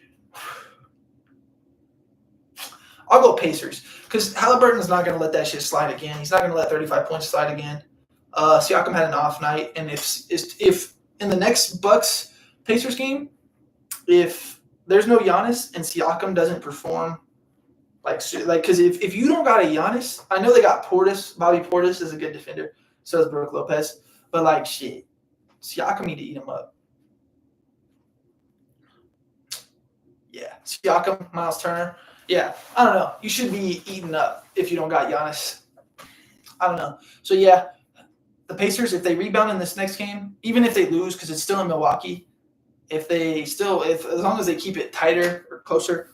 I'll go Pacers because Halliburton's not going to let that shit slide again. He's not going to let 35 points slide again. Siakam had an off night, and if in the next Bucks Pacers game, if there's no Giannis and Siakam doesn't perform, like because if you don't got a Giannis, I know they got Portis. Bobby Portis is a good defender. So is Brook Lopez. But like shit, Siakam need to eat him up. Yeah, Siakam, Miles Turner. Yeah, I don't know. You should be eaten up if you don't got Giannis. I don't know. So yeah, the Pacers, if they rebound in this next game, even if they lose because it's still in Milwaukee, if as long as they keep it tighter or closer,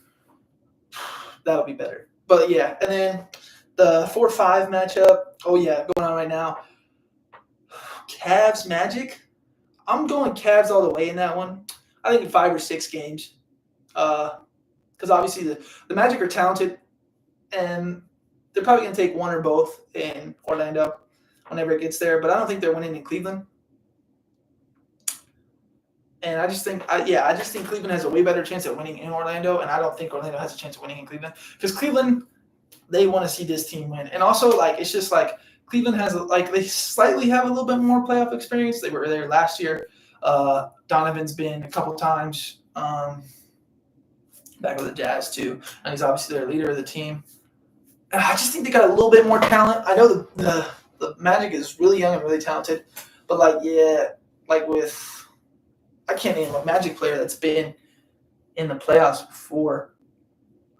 that'll be better. But yeah, and then the 4-5 matchup. Oh yeah, going on right now. Cavs Magic. I'm going Cavs all the way in that one. I think 5 or 6 games. Because obviously the Magic are talented, and they're probably going to take one or both in Orlando whenever it gets there. But I don't think they're winning in Cleveland. And I just think Cleveland has a way better chance at winning in Orlando, and I don't think Orlando has a chance of winning in Cleveland because Cleveland, they want to see this team win, and also like it's just like Cleveland has like they slightly have a little bit more playoff experience. They were there last year. Donovan's been a couple times back with the Jazz too, and he's obviously their leader of the team. And I just think they got a little bit more talent. I know the Magic is really young and really talented, but I can't name a Magic player that's been in the playoffs before.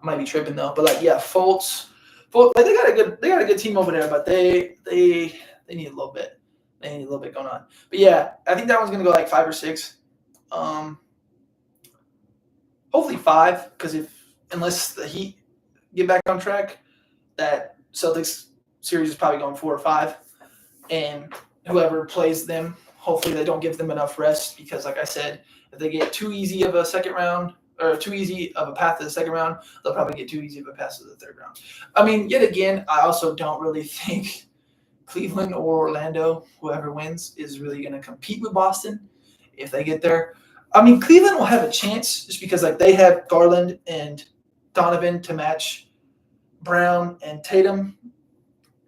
I might be tripping though, but Fultz, like they got a good team over there, but they need a little bit. They need a little bit going on. But yeah, I think that one's gonna go like 5 or 6. Hopefully 5, because unless the Heat get back on track, that Celtics series is probably going 4 or 5, and whoever plays them, hopefully they don't give them enough rest because, like I said, if they get too easy of a second round or too easy of a path to the second round, they'll probably get too easy of a path to the third round. I mean, yet again, I also don't really think Cleveland or Orlando, whoever wins, is really going to compete with Boston if they get there. I mean, Cleveland will have a chance just because they have Garland and Donovan to match Brown and Tatum,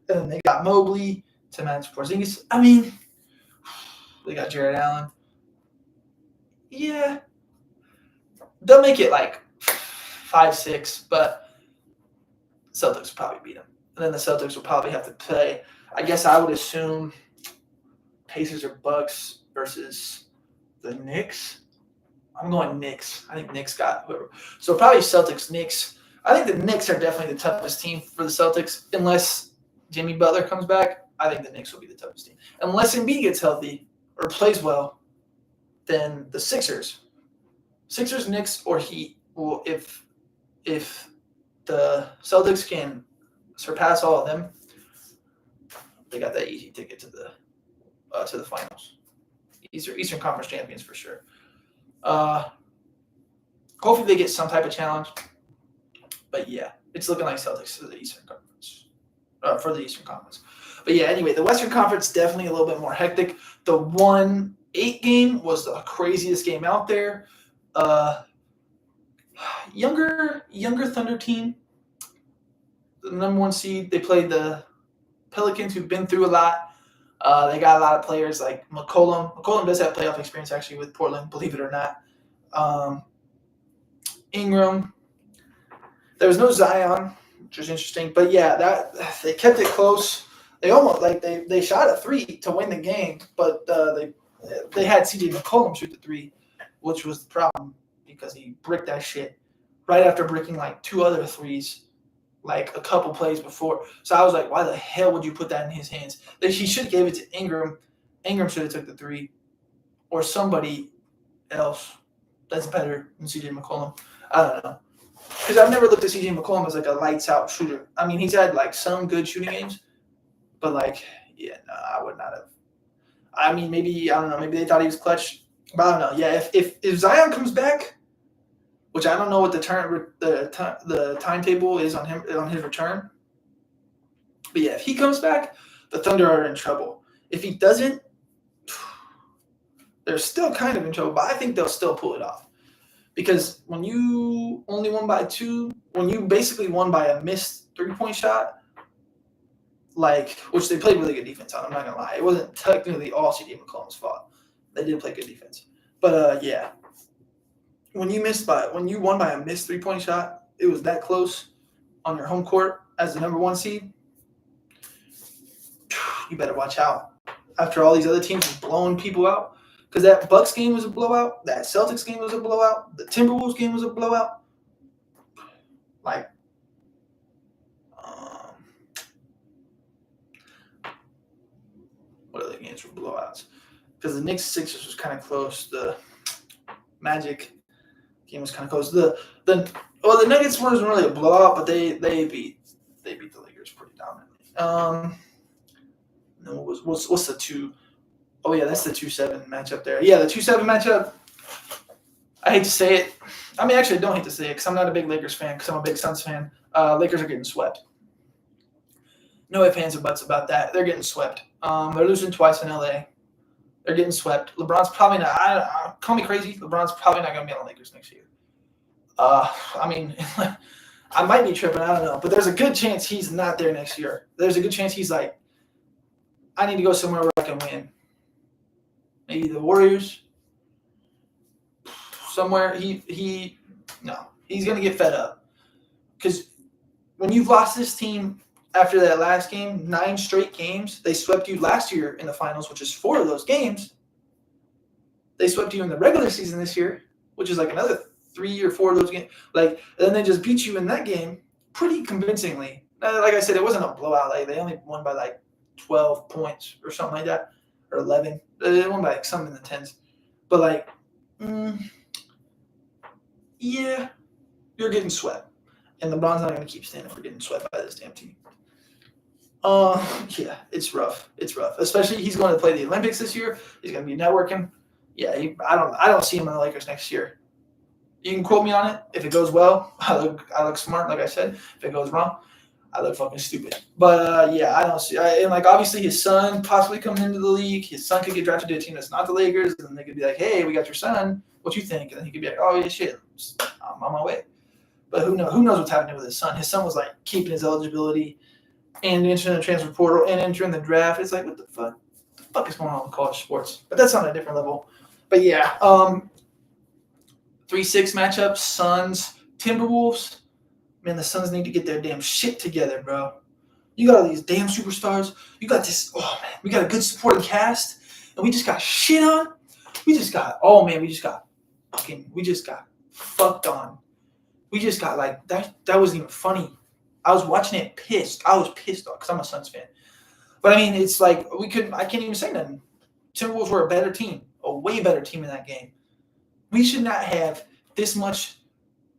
and then they got Mobley to match Porzingis. I mean, they got Jared Allen. Yeah. They'll make it 5-6, but Celtics will probably beat them. And then the Celtics will probably have to play. I guess I would assume Pacers or Bucks versus the Knicks. I'm going Knicks. I think Knicks got whoever. So probably Celtics, Knicks. I think the Knicks are definitely the toughest team for the Celtics. Unless Jimmy Butler comes back, I think the Knicks will be the toughest team. Unless Embiid gets healthy or plays well, then the Sixers, Knicks, or Heat will. If the Celtics can surpass all of them, they got that easy ticket to the finals. Eastern Conference champions for sure. Hopefully they get some type of challenge. But yeah, it's looking like Celtics for the Eastern Conference. But yeah, anyway, the Western Conference definitely a little bit more hectic. The 1-8 game was the craziest game out there. Younger Thunder team, the number 1 seed. They played the Pelicans, who've been through a lot. They got a lot of players like McCollum. McCollum does have playoff experience actually with Portland, believe it or not. Ingram. There was no Zion, which was interesting. But yeah, that they kept it close. They almost they shot a 3 to win the game, but they had CJ McCollum shoot the 3, which was the problem because he bricked that shit right after bricking like 2 other threes like a couple plays before. So I was like, why the hell would you put that in his hands? He should have gave it to Ingram. Ingram should have took the 3, or somebody else that's better than CJ McCollum. I don't know. Because I've never looked at CJ McCollum as like a lights out shooter. I mean, he's had like some good shooting games, but like, yeah, no, I would not have. I mean, maybe I don't know. Maybe they thought he was clutch, but I don't know. Yeah, if Zion comes back, which I don't know what the timetable is on his return, but yeah, if he comes back, the Thunder are in trouble. If he doesn't, they're still kind of in trouble, but I think they'll still pull it off. Because when you only won by 2, when you basically won by a missed 3-point shot, which they played really good defense on, I'm not going to lie. It wasn't technically all C.J. McCollum's fault. They did play good defense. But, yeah. When you won by a missed 3-point shot, it was that close on your home court as the number 1 seed, you better watch out. After all these other teams are blowing people out, because that Bucks game was a blowout. That Celtics game was a blowout. The Timberwolves game was a blowout. Like, what other games were blowouts? Because the Knicks Sixers was kind of close. The Magic game was kind of close. The Nuggets wasn't really a blowout, but they beat the Lakers pretty dominantly. No, what's the 2? Oh, yeah, that's the 2-7 matchup there. Yeah, the 2-7 matchup, I hate to say it. I mean, actually, I don't hate to say it because I'm not a big Lakers fan because I'm a big Suns fan. Lakers are getting swept. No ifs, ands, or buts about that. They're getting swept. They're losing twice in L.A. They're getting swept. LeBron's probably not – call me crazy. LeBron's probably not going to be on the Lakers next year. I mean, I might be tripping. I don't know. But there's a good chance he's not there next year. There's a good chance he's like, I need to go somewhere where I can win. Maybe the Warriors. Somewhere he's going to get fed up. Because when you've lost this team after that last game, 9 straight games, they swept you last year in the finals, which is 4 of those games. They swept you in the regular season this year, which is like another 3 or 4 of those games. And then they just beat you in that game pretty convincingly. Like I said, it wasn't a blowout. They only won by 12 points or something like that, or 11. They won by something in the 10s. But yeah, you're getting swept. And LeBron's not going to keep standing for getting swept by this damn team. Yeah, it's rough. It's rough. Especially he's going to play the Olympics this year. He's going to be networking. Yeah, I don't see him in the Lakers next year. You can quote me on it. If it goes well, I look smart, like I said. If it goes wrong, I look fucking stupid. But yeah, I don't see. And obviously his son possibly comes into the league. His son could get drafted to a team that's not the Lakers, and they could be like, "Hey, we got your son. What you think?" And then he could be like, "Oh yeah, shit, I'm on my way." But who knows what's happening with his son? His son was keeping his eligibility and entering the transfer portal and entering the draft. It's like, what the fuck? What the fuck is going on with college sports? But that's on a different level. But yeah, 3-6 matchup, Suns, Timberwolves. Man, the Suns need to get their damn shit together, bro. You got all these damn superstars. You got this. Oh man, we got a good supporting cast, and we just got shit on. We just got fucked on. We just got that wasn't even funny. I was watching it pissed. I was pissed off because I'm a Suns fan. But I mean, it's I can't even say nothing. Timberwolves were a better team, a way better team in that game. We should not have this much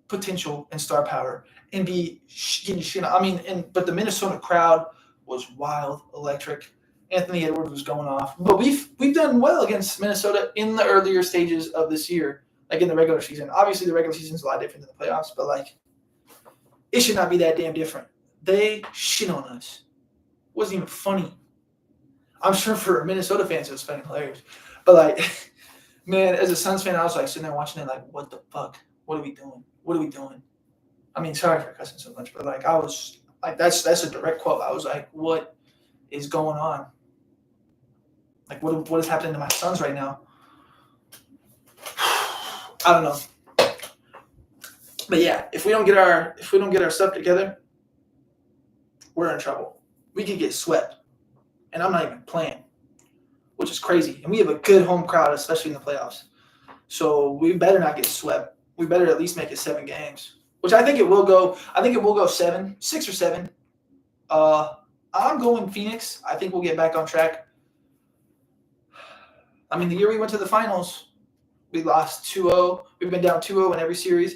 potential and star power and be getting shit. I mean, but the Minnesota crowd was wild, electric, Anthony Edwards was going off. But we've done well against Minnesota in the earlier stages of this year, like in the regular season. Obviously, the regular season is a lot different than the playoffs, but like it should not be that damn different. They shit on us. It wasn't even funny. I'm sure for Minnesota fans it was fucking hilarious. But like, man, as a Suns fan, I was like sitting there watching it like, what the fuck? What are we doing? What are we doing? I mean, sorry for cussing so much, but like I was like that's a direct quote. I was like, what is going on? Like what is happening to my Suns right now? I don't know. But yeah, if we don't get our stuff together, we're in trouble. We could get swept. And I'm not even playing, which is crazy. And we have a good home crowd, especially in the playoffs. So we better not get swept. We better at least make it 7 games, which I think it will go. I think it will go 7, 6 or 7. I'm going Phoenix. I think we'll get back on track. I mean, the year we went to the finals, we lost 2-0. We've been down 2-0 in every series.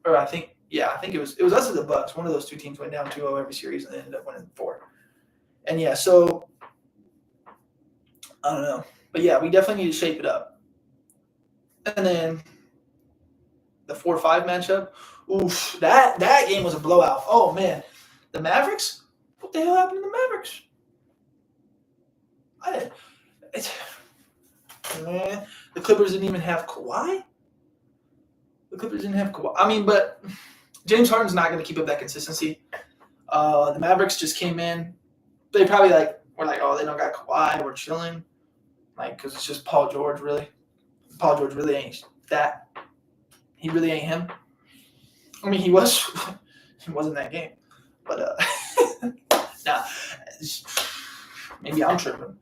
Or I think it was us or the Bucks. One of those two teams went down 2-0 every series and they ended up winning 4. And yeah, so I don't know. But yeah, we definitely need to shape it up. And then the 4-5 matchup. Oof, that game was a blowout. Oh man. The Mavericks? What the hell happened to the Mavericks? Man, the Clippers didn't even have Kawhi. I mean, but James Harden's not going to keep up that consistency. The Mavericks just came in. They probably were like, oh, they don't got Kawhi. We're chilling. Like, because it's just Paul George, really. Paul George really ain't that. He really ain't him. I mean, he wasn't that game. But, nah. Maybe I'm tripping.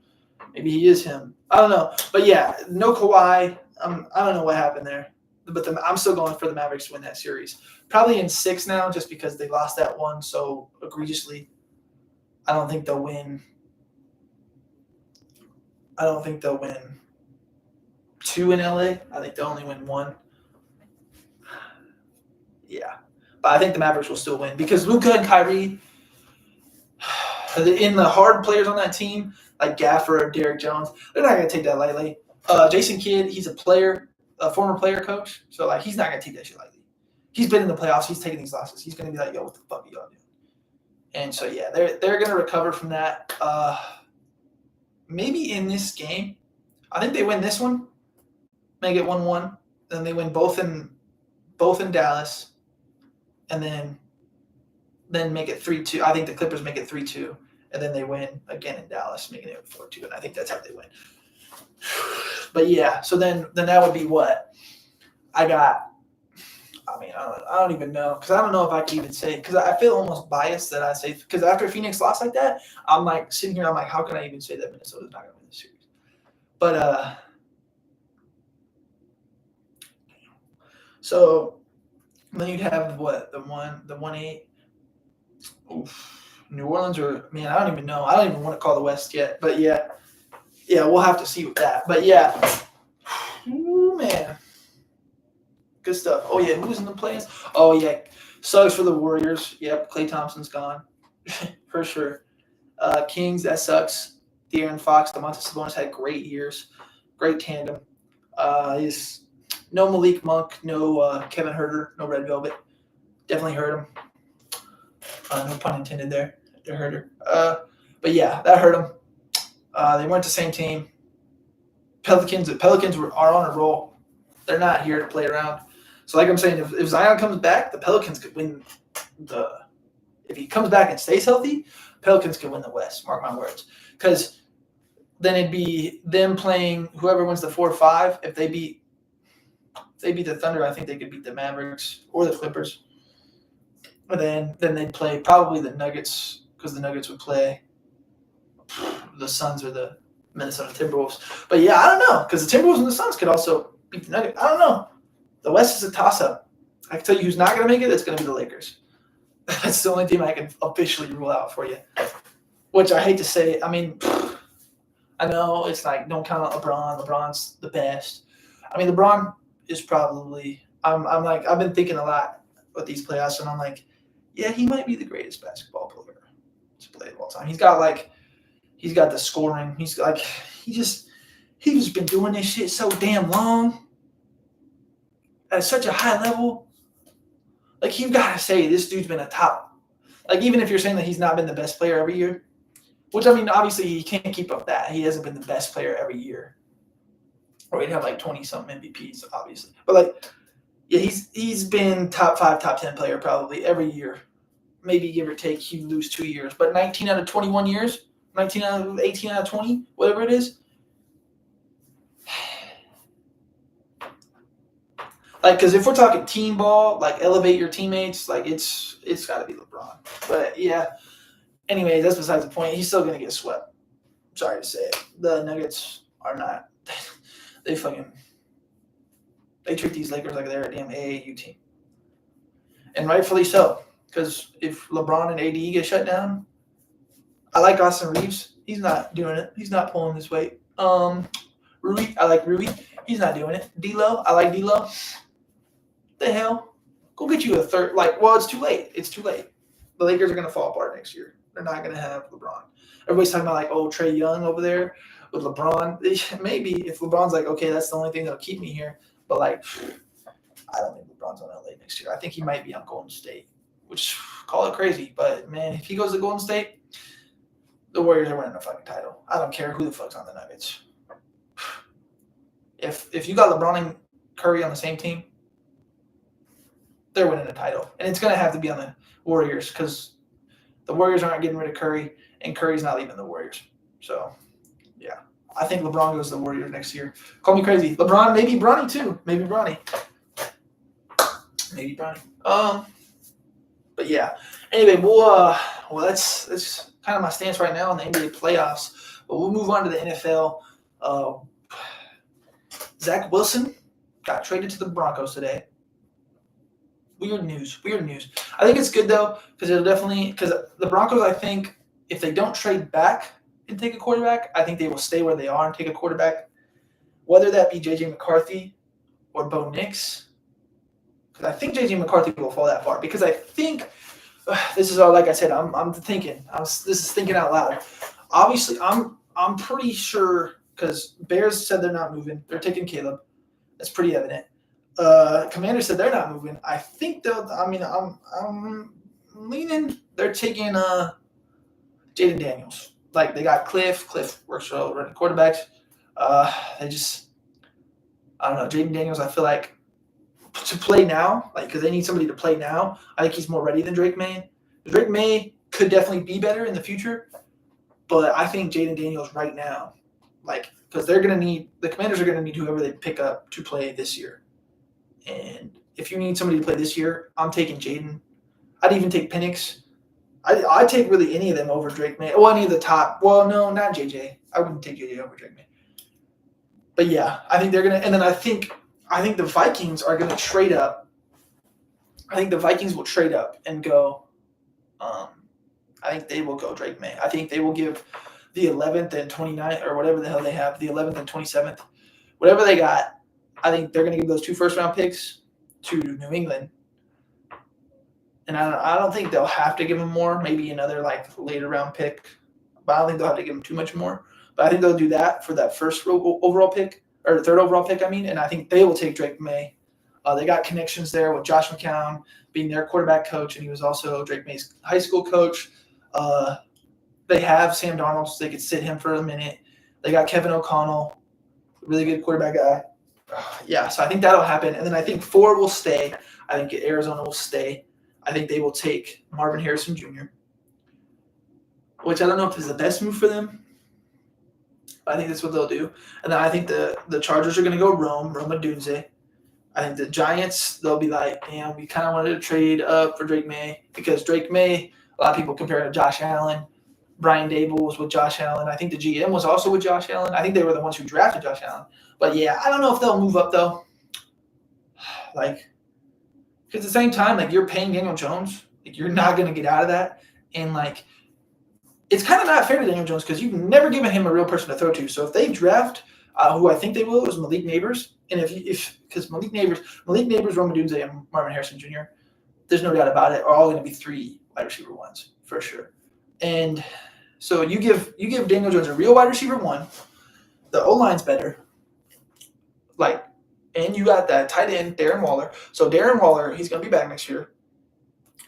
Maybe he is him. I don't know. But, yeah, no Kawhi. I don't know what happened there. But I'm still going for the Mavericks to win that series. Probably in 6 now just because they lost that one so egregiously. I don't think they'll win 2 in LA. I think they'll only win 1. Yeah. But I think the Mavericks will still win because Luka and Kyrie, in the hard players on that team, like Gaffer or Derek Jones, they're not going to take that lightly. Jason Kidd, he's a former player coach, so like he's not going to take that shit lightly. He's been in the playoffs. He's taking these losses. He's going to be like, yo, what the fuck are y'all doing? And so, yeah, they're going to recover from that. Maybe in this game, I think they win this one, make it 1-1. Then they win both in Dallas, and then make it 3-2. I think the Clippers make it 3-2, and then they win again in Dallas, making it 4-2. And I think that's how they win. But yeah, so then that would be what I got. I mean, I don't even know because I don't know if I can even say because I feel almost biased that I say because after Phoenix lost like that, I'm like sitting here. I'm like, how can I even say that Minnesota's not going to win the series? But so then you'd have what the 1-8. Oof. New Orleans or man, I don't even know. I don't even want to call the West yet. But yeah, we'll have to see with that. But yeah, ooh, man. Good stuff. Oh, yeah. Who's in the playoffs? Oh, yeah. Sucks for the Warriors. Yep. Klay Thompson's gone. For sure. Kings, that sucks. De'Aaron Fox, Domantas Sabonis had great years. Great tandem. He's no Malik Monk, no Kevin Huerter, no Red Velvet. Definitely hurt him. No pun intended there. They hurt her. But, yeah, that hurt him. They weren't the same team. Pelicans are on a roll. They're not here to play around. So, like I'm saying, if Zion comes back, the Pelicans could win if he comes back and stays healthy, Pelicans could win the West. Mark my words. Because then it'd be them playing whoever wins the 4-5. If they beat the Thunder, I think they could beat the Mavericks or the Clippers. And then they'd play probably the Nuggets because the Nuggets would play the Suns or the Minnesota Timberwolves. But, yeah, I don't know because the Timberwolves and the Suns could also beat the Nuggets. I don't know. The West is a toss-up. I can tell you who's not going to make it. It's going to be the Lakers. That's the only team I can officially rule out for you. Which I hate to say. I mean, I know it's like don't count out LeBron. LeBron's the best. I mean, LeBron is probably. I'm like I've been thinking a lot with these playoffs, and I'm like, yeah, he might be the greatest basketball player to play of all time. He's got like He's got the scoring. He's like he's just been doing this shit so damn long at such a high level. Like you've got to say this dude's been a top. Like even if you're saying that he's not been the best player every year, which I mean obviously he can't keep up that. He hasn't been the best player every year, or he'd have like 20-something MVPs obviously. But like yeah, he's been top 5, top 10 player probably every year. Maybe give or take, he lose 2 years, but 19 out of 21 years, 19 out of 18 out of 20, whatever it is. Like, because if we're talking team ball, like elevate your teammates, like it's got to be LeBron. But yeah, anyways, that's besides the point. He's still gonna get swept. Sorry to say it. The Nuggets are not. They treat these Lakers like they're a damn AAU team, and rightfully so. Because if LeBron and AD get shut down, I like Austin Reeves. He's not doing it. He's not pulling his weight. Rui, I like Rui. He's not doing it. D'Lo, I like D'Lo. The hell? Go get you a third. Like, well, it's too late. It's too late. The Lakers are going to fall apart next year. They're not going to have LeBron. Everybody's talking about, like, oh, Trae Young over there with LeBron. Maybe if LeBron's like, okay, that's the only thing that'll keep me here. But, like, I don't think LeBron's on LA next year. I think he might be on Golden State, which call it crazy. But, man, if he goes to Golden State, the Warriors are winning a fucking title. I don't care who the fuck's on the Nuggets. If you got LeBron and Curry on the same team, they're winning a title. And it's going to have to be on the Warriors because the Warriors aren't getting rid of Curry, and Curry's not leaving the Warriors. So, yeah. I think LeBron goes to the Warriors next year. Call me crazy. LeBron, maybe Bronny too. Maybe Bronny. But, yeah. Anyway, well, that's kind of my stance right now on the NBA playoffs. But we'll move on to the NFL. Zach Wilson got traded to the Broncos today. Weird news. I think it's good, though, because the Broncos, I think, if they don't trade back and take a quarterback, I think they will stay where they are and take a quarterback, whether that be J.J. McCarthy or Bo Nix. Because I think J.J. McCarthy will fall that far. Because I think, this is all, like I said, I'm thinking. This is thinking out loud. Obviously, I'm pretty sure, because Bears said they're not moving. They're taking Caleb. That's pretty evident. Commander said they're not moving. I think I'm leaning. They're taking Jaden Daniels. Like they got Cliff. Cliff works well running quarterbacks. I don't know. Jaden Daniels, I feel like to play now, like because they need somebody to play now. I think he's more ready than Drake May. Drake May could definitely be better in the future, but I think Jaden Daniels right now, like because the Commanders are gonna need whoever they pick up to play this year. And if you need somebody to play this year, I'm taking Jaden. I'd even take Penix. I'd take really any of them over Drake May. Well, any of the top. Well, no, not JJ. I wouldn't take JJ over Drake May. But yeah, I think they're gonna. And then I think the Vikings are gonna trade up. I think the Vikings will trade up and go. I think they will go Drake May. I think they will give the 11th and 29th or whatever the hell they have, the 11th and 27th, whatever they got. I think they're going to give those 2 first-round picks to New England. And I don't think they'll have to give them more, maybe another like later-round pick. But I don't think they'll have to give them too much more. But I think they'll do that for that first overall pick, or third overall pick, and I think they will take Drake May. They got connections there with Josh McCown being their quarterback coach, and he was also Drake May's high school coach. They have Sam Darnold, so they could sit him for a minute. They got Kevin O'Connell, really good quarterback guy. Yeah, so I think that'll happen. And then I think 4 will stay. I think Arizona will stay. I think they will take Marvin Harrison Jr., which I don't know if is the best move for them. But I think that's what they'll do. And then I think the Chargers are going to go Rome Odunze. I think the Giants, they'll be like, damn, we kind of wanted to trade up for Drake May because Drake May, a lot of people compare to Josh Allen. Brian Dable was with Josh Allen. I think the GM was also with Josh Allen. I think they were the ones who drafted Josh Allen. But, yeah, I don't know if they'll move up, though. Like, because at the same time, like, you're paying Daniel Jones. Like, you're not going to get out of that. And, like, it's kind of not fair to Daniel Jones because you've never given him a real person to throw to. So if they draft, who I think they will, is Malik Neighbors. And because Malik Neighbors, Rome Odunze, and Marvin Harrison Jr., there's no doubt about it, are all going to be 3 wide receiver ones for sure. And So you give Daniel Jones a real wide receiver 1. The O-line's better. Like, and you got that tight end, Darren Waller. So Darren Waller, he's going to be back next year.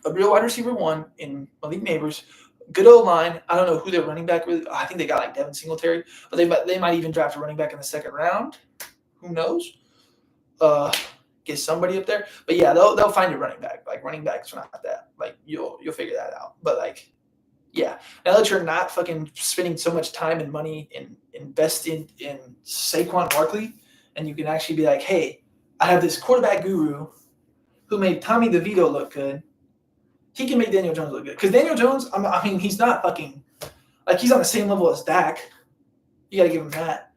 A real wide receiver 1 in Malik Neighbors. Good O-line. I don't know who their running back really. I think they got like Devin Singletary, but they might even draft a running back in the second round. Who knows? Get somebody up there. But yeah, they'll find your running back. Like, running backs are not that. Like, you'll figure that out. But like, yeah. Now that you're not fucking spending so much time and money and investing in Saquon Barkley, and you can actually be like, hey, I have this quarterback guru who made Tommy DeVito look good. He can make Daniel Jones look good. Because Daniel Jones, I mean, he's not fucking, like, he's on the same level as Dak. You got to give him that.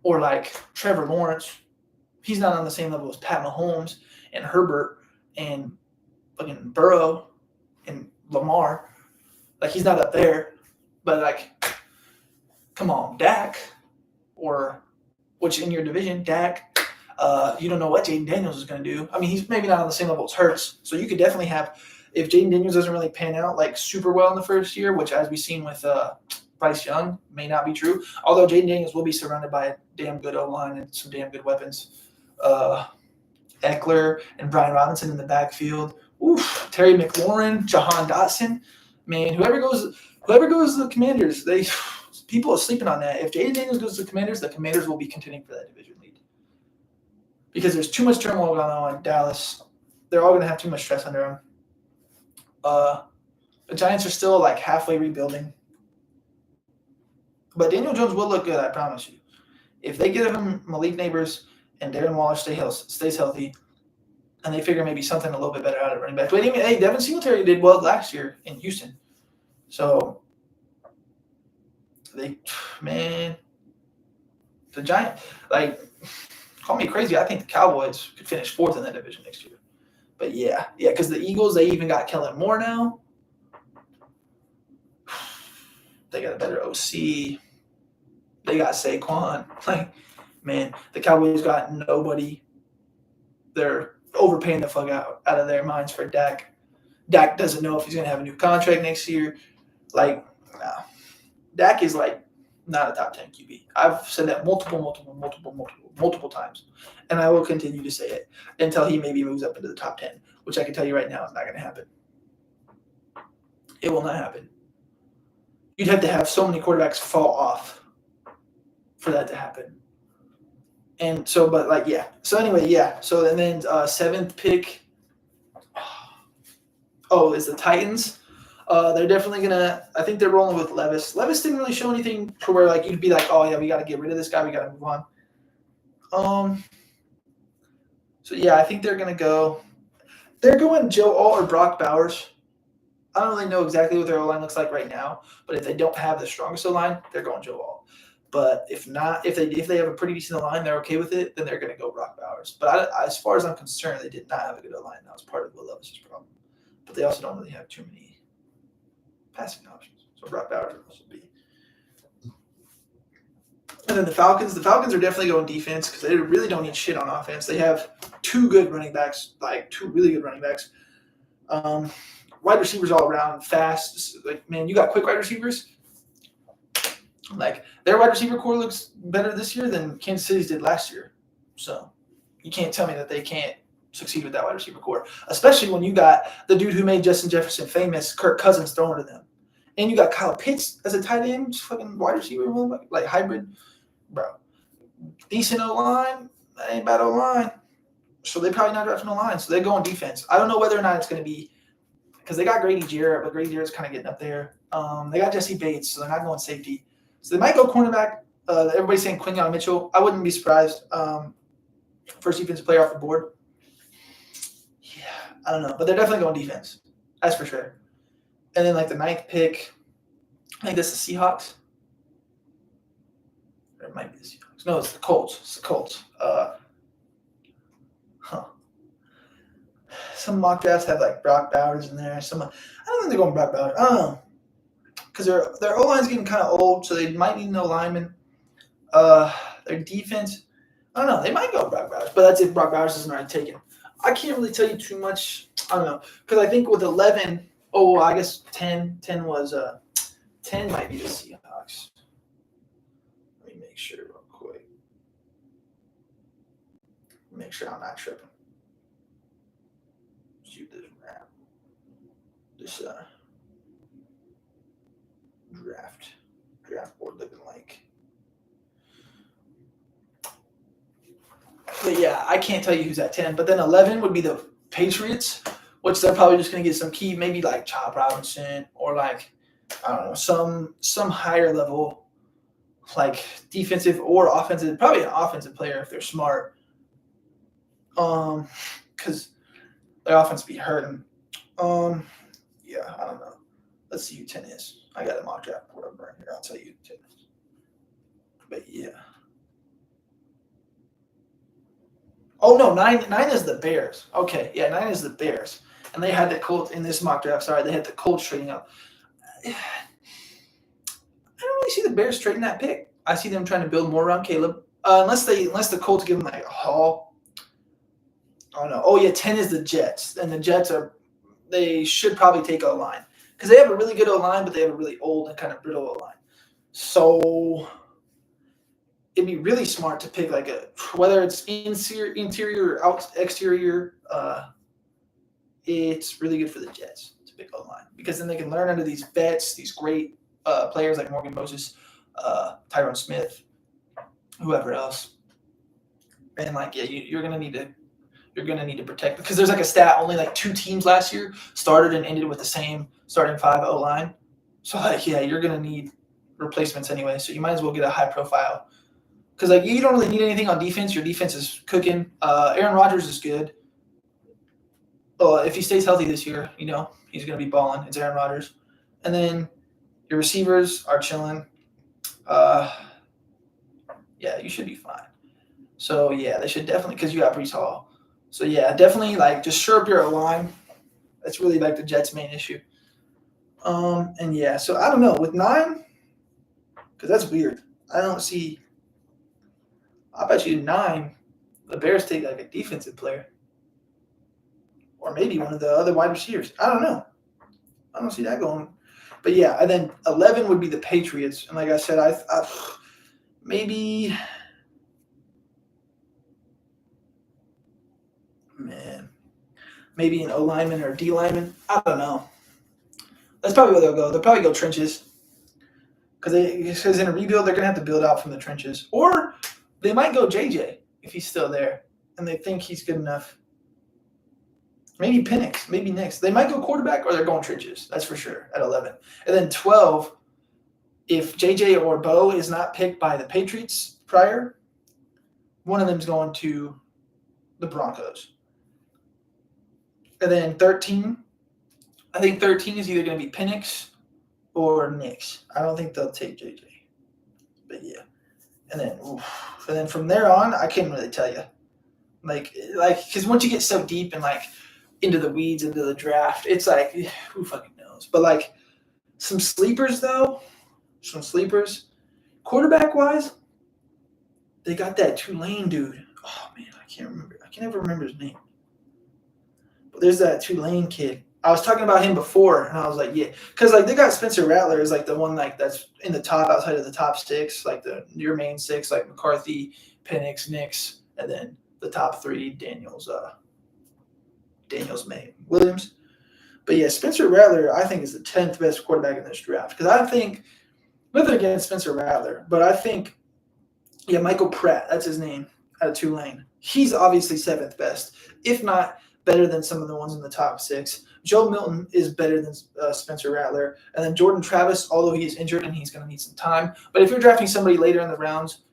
Or like Trevor Lawrence. He's not on the same level as Pat Mahomes and Herbert and fucking Burrow and Lamar. Like, he's not up there. But like, come on, Dak, or which in your division, Dak, you don't know what Jaden Daniels is going to do. I mean, he's maybe not on the same level as Hurts. So you could definitely have, if Jaden Daniels doesn't really pan out like super well in the first year, which as we've seen with Bryce Young may not be true. Although Jaden Daniels will be surrounded by a damn good O-line and some damn good weapons. Eckler and Brian Robinson in the backfield. Oof, Terry McLaurin, Jahan Dotson. Man, whoever goes to the Commanders, people are sleeping on that. If Jaden Daniels goes to the Commanders will be contending for that division lead. Because there's too much turmoil going on in Dallas. They're all going to have too much stress under them. The Giants are still like halfway rebuilding. But Daniel Jones will look good, I promise you. If they give him Malik Neighbors and Darren Waller stays healthy, and they figure maybe something a little bit better out of running back. But hey, Devin Singletary did well last year in Houston. So, the Giants, like, call me crazy. I think the Cowboys could finish 4th in that division next year. But yeah, because the Eagles, they even got Kellen Moore now. They got a better OC. They got Saquon. Like, man, the Cowboys got nobody. They're overpaying the fuck out of their minds for Dak. Dak doesn't know if he's going to have a new contract next year. Like, nah. Dak is like not a top 10 QB. I've said that multiple times. And I will continue to say it until he maybe moves up into the top 10, which I can tell you right now is not going to happen. It will not happen. You'd have to have so many quarterbacks fall off for that to happen. And so, but like, yeah. So anyway, yeah. So and then 7th pick. Oh, is the Titans. They're definitely gonna. I think they're rolling with Levis. Levis didn't really show anything to where like you'd be like, oh yeah, we got to get rid of this guy. We got to move on. So yeah, I think they're gonna go. They're going Joe Alt or Brock Bowers. I don't really know exactly what their O-line looks like right now, but if they don't have the strongest O-line, they're going Joe Alt. But if not, if they have a pretty decent O-line, they're okay with it, then they're going to go Brock Bowers. But as far as I'm concerned, they did not have a good O-line. That was part of Will Levis's problem. But they also don't really have too many passing options. So Brock Bowers will also be. And then the Falcons are definitely going defense because they really don't need shit on offense. They have 2 good running backs, like 2 really good running backs. Wide receivers all around, fast. Like, man, you got quick wide receivers. Like, their wide receiver core looks better this year than Kansas City's did last year. So you can't tell me that they can't succeed with that wide receiver core, especially when you got the dude who made Justin Jefferson famous, Kirk Cousins, throwing to them. And you got Kyle Pitts as a tight end, fucking wide receiver, like hybrid. Bro, decent O-line, ain't bad O-line. So they probably not drafting O-line, so they go on defense. I don't know whether or not it's going to be because they got Grady Jarrett, but Grady Jarrett's kind of getting up there. They got Jesse Bates, so they're not going safety. So they might go cornerback. Everybody's saying Quinyon Mitchell. I wouldn't be surprised. First defensive player off the board. Yeah, I don't know. But they're definitely going defense. That's for sure. And then, like, the 9th pick, I think that's the Seahawks. Or it might be the Seahawks. No, it's the Colts. It's the Colts. Some mock drafts have, like, Brock Bowers in there. I don't think they're going Brock Bowers. Because their O-line's getting kind of old, so they might need an O-lineman. Their defense, I don't know. They might go Brock Bowers, but that's if Brock Bowers isn't already taken. I can't really tell you too much. I don't know. Because I think with 11, I guess 10 was 10 might be the Seahawks. Let me make sure real quick. Make sure I'm not tripping. Shoot this rap. This draft board looking like. But yeah, I can't tell you who's at 10. But then 11 would be the Patriots, which they're probably just going to get some key, maybe like Chop Robinson or like, I don't know, some higher level, like defensive or offensive, probably an offensive player if they're smart. Because their offense be hurting. Yeah, I don't know. Let's see who 10 is. I got a mock draft board up right here. I'll tell you who 10 is. But yeah. Oh no, nine is the Bears. Okay, yeah, 9 is the Bears. And they had the Colts in this mock draft. Sorry, they had the Colts trading up. I don't really see the Bears trading that pick. I see them trying to build more around Caleb. Unless the Colts give them like a haul. Oh no. Oh yeah, 10 is the Jets. And the Jets they should probably take O-line. Because they have a really good O-line, but they have a really old and kind of brittle O-line. So it'd be really smart to pick like whether it's interior or exterior, it's really good for the Jets to pick O-line. Because then they can learn under these vets, these great players like Morgan Moses, Tyron Smith, whoever else. And like, yeah, you're gonna need to protect, because there's like a stat, only like 2 teams last year started and ended with the same starting 5 O-line. So like, yeah, you're gonna need replacements anyway. So you might as well get a high profile, because like you don't really need anything on defense. Your defense is cooking. Aaron Rodgers is good. If he stays healthy this year, he's gonna be balling. It's Aaron Rodgers, and then your receivers are chilling. Yeah, you should be fine. So yeah, they should definitely, because you got Breece Hall. So yeah, definitely like just shore up your line. That's really like the Jets' main issue. And yeah, so I don't know with 9, because that's weird. I don't see. I bet you 9, the Bears take like a defensive player, or maybe one of the other wide receivers. I don't know. I don't see that going. But yeah, and then 11 would be the Patriots, and like I said, I maybe. Man, maybe an O lineman or a D lineman. I don't know. That's probably where they'll go. They'll probably go trenches, because in a rebuild they're gonna have to build out from the trenches, or they might go JJ if he's still there and they think he's good enough. Maybe Penix, maybe next. They might go quarterback, or they're going trenches. That's for sure at 11. And then 12, if JJ or Bo is not picked by the Patriots prior, one of them's going to the Broncos. And then 13, I think 13 is either going to be Penix or Nix. I don't think they'll take JJ. But yeah. And then from there on, I can't really tell you. Like, because once you get so deep and like into the weeds, into the draft, it's like, who fucking knows? But like some sleepers though, quarterback wise, they got that Tulane dude. Oh man, I can't ever remember his name. But there's that Tulane kid. I was talking about him before, and I was like, yeah, because like they got Spencer Rattler is like the one like that's in the top, outside of the top 6, like your main 6, like McCarthy, Penix, Nix, and then the top 3, Daniels May, Williams. But yeah, Spencer Rattler I think is the 10th best quarterback in this draft, because I think, nothing against Spencer Rattler, but I think, yeah, Michael Pratt, that's his name, out of Tulane. He's obviously 7th best, if not better than some of the ones in the top 6. Joe Milton is better than Spencer Rattler. And then Jordan Travis, although he is injured and he's going to need some time. But if you're drafting somebody later in the rounds,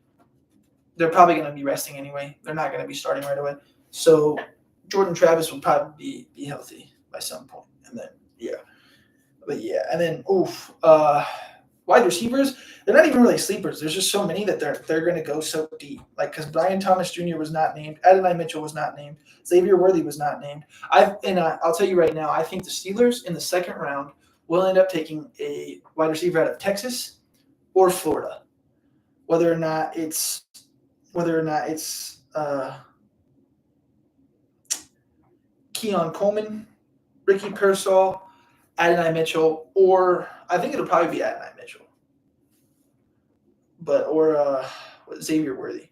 they're probably going to be resting anyway. They're not going to be starting right away. So Jordan Travis will probably be healthy by some point. And then, yeah. But yeah, and then, wide receivers, they're not even really sleepers. There's just so many that they're going to go so deep. Like, because Brian Thomas Jr. was not named. Adonai Mitchell was not named. Xavier Worthy was not named. I'll tell you right now, I think the Steelers in the 2nd round will end up taking a wide receiver out of Texas or Florida. Whether or not it's Keon Coleman, Ricky Pearsall, Adonai Mitchell, or I think it'll probably be Adonai Mitchell, or Xavier Worthy.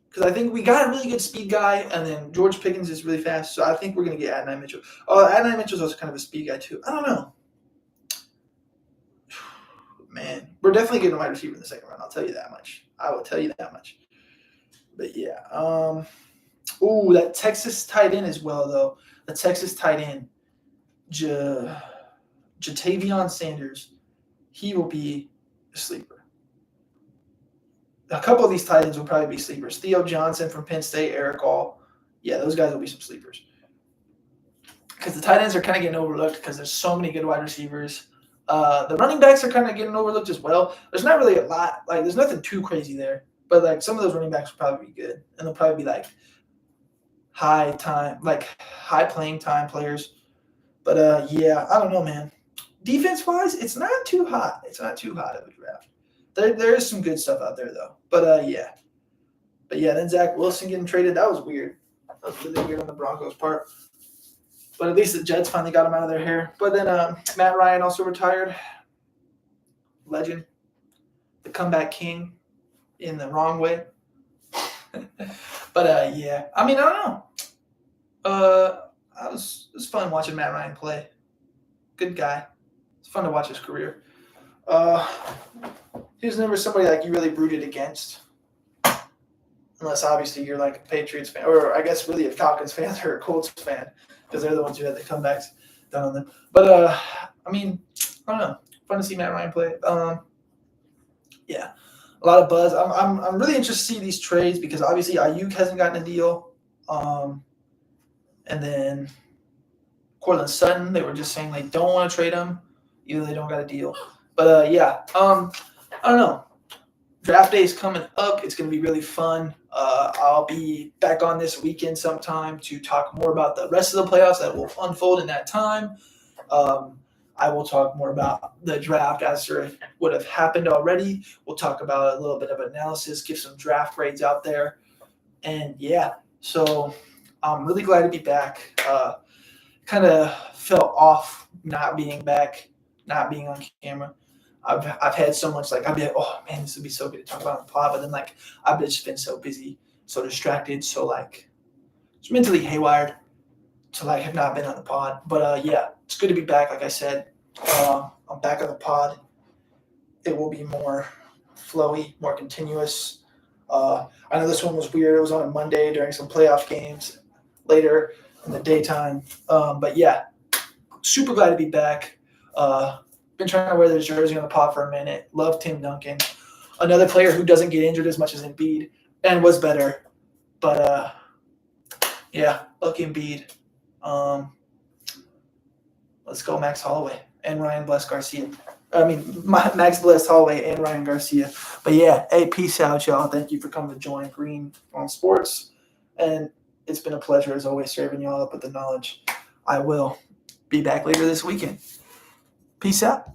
Because I think we got a really good speed guy, and then George Pickens is really fast, so I think we're going to get Adonai Mitchell. Adonai Mitchell's also kind of a speed guy, too. I don't know. Man, we're definitely getting a wide receiver in the second round. I'll tell you that much. I will tell you that much. But, yeah. That Texas tight end as well, though. The Texas tight end, Jatavion Sanders, he will be a sleeper. A couple of these tight ends will probably be sleepers. Theo Johnson from Penn State, Eric All. Yeah, those guys will be some sleepers. Because the tight ends are kind of getting overlooked because there's so many good wide receivers. The running backs are kind of getting overlooked as well. There's not really a lot. Like, there's nothing too crazy there. But, like, some of those running backs will probably be good. And they'll probably be, like, high playing time players. But, yeah, I don't know, man. Defense-wise, it's not too hot. It's not too hot of a draft. There is some good stuff out there, though. But, yeah. But, yeah, then Zach Wilson getting traded. That was weird. That was really weird on the Broncos' part. But at least the Jets finally got him out of their hair. But then Matt Ryan also retired. Legend. The comeback king in the wrong way. But, yeah. I mean, I don't know. It was fun watching Matt Ryan play. Good guy. It's fun to watch his career. He was never somebody like you really rooted against. Unless, obviously, you're like a Patriots fan. Or, I guess, really a Falcons fan or a Colts fan. Because they're the ones who had the comebacks done on them. But, I mean, I don't know. Fun to see Matt Ryan play. Yeah. A lot of buzz. I'm really interested to see these trades because, obviously, Ayuk hasn't gotten a deal. And then Cortland Sutton, they were just saying they don't want to trade him. Either they don't got a deal. But, yeah. I don't know. Draft day is coming up. It's going to be really fun. I'll be back on this weekend sometime to talk more about the rest of the playoffs that will unfold in that time. I will talk more about the draft as it would have happened already. We'll talk about a little bit of analysis, give some draft grades out there. And, yeah, so I'm really glad to be back. Kind of felt off not being back, not being on camera. I've had so much, like, I'd be like, oh, man, this would be so good to talk about on the pod. But then, like, I've just been so busy, so distracted, so, like, it's mentally haywired to, like, have not been on the pod. But, yeah, it's good to be back, like I said. I'm back on the pod. It will be more flowy, more continuous. I know this one was weird. It was on a Monday during some playoff games later in the daytime. But, yeah, super glad to be back. Been trying to wear this jersey on the pod for a minute. Love Tim Duncan. Another player who doesn't get injured as much as Embiid and was better. But, yeah, lucky Embiid. Let's go Max Holloway and Ryan Bless Garcia. Max Bless Holloway and Ryan Garcia. But, yeah, hey, peace out, y'all. Thank you for coming to join Green on Sports. And it's been a pleasure, as always, serving y'all up with the knowledge. I will be back later this weekend. Peace out.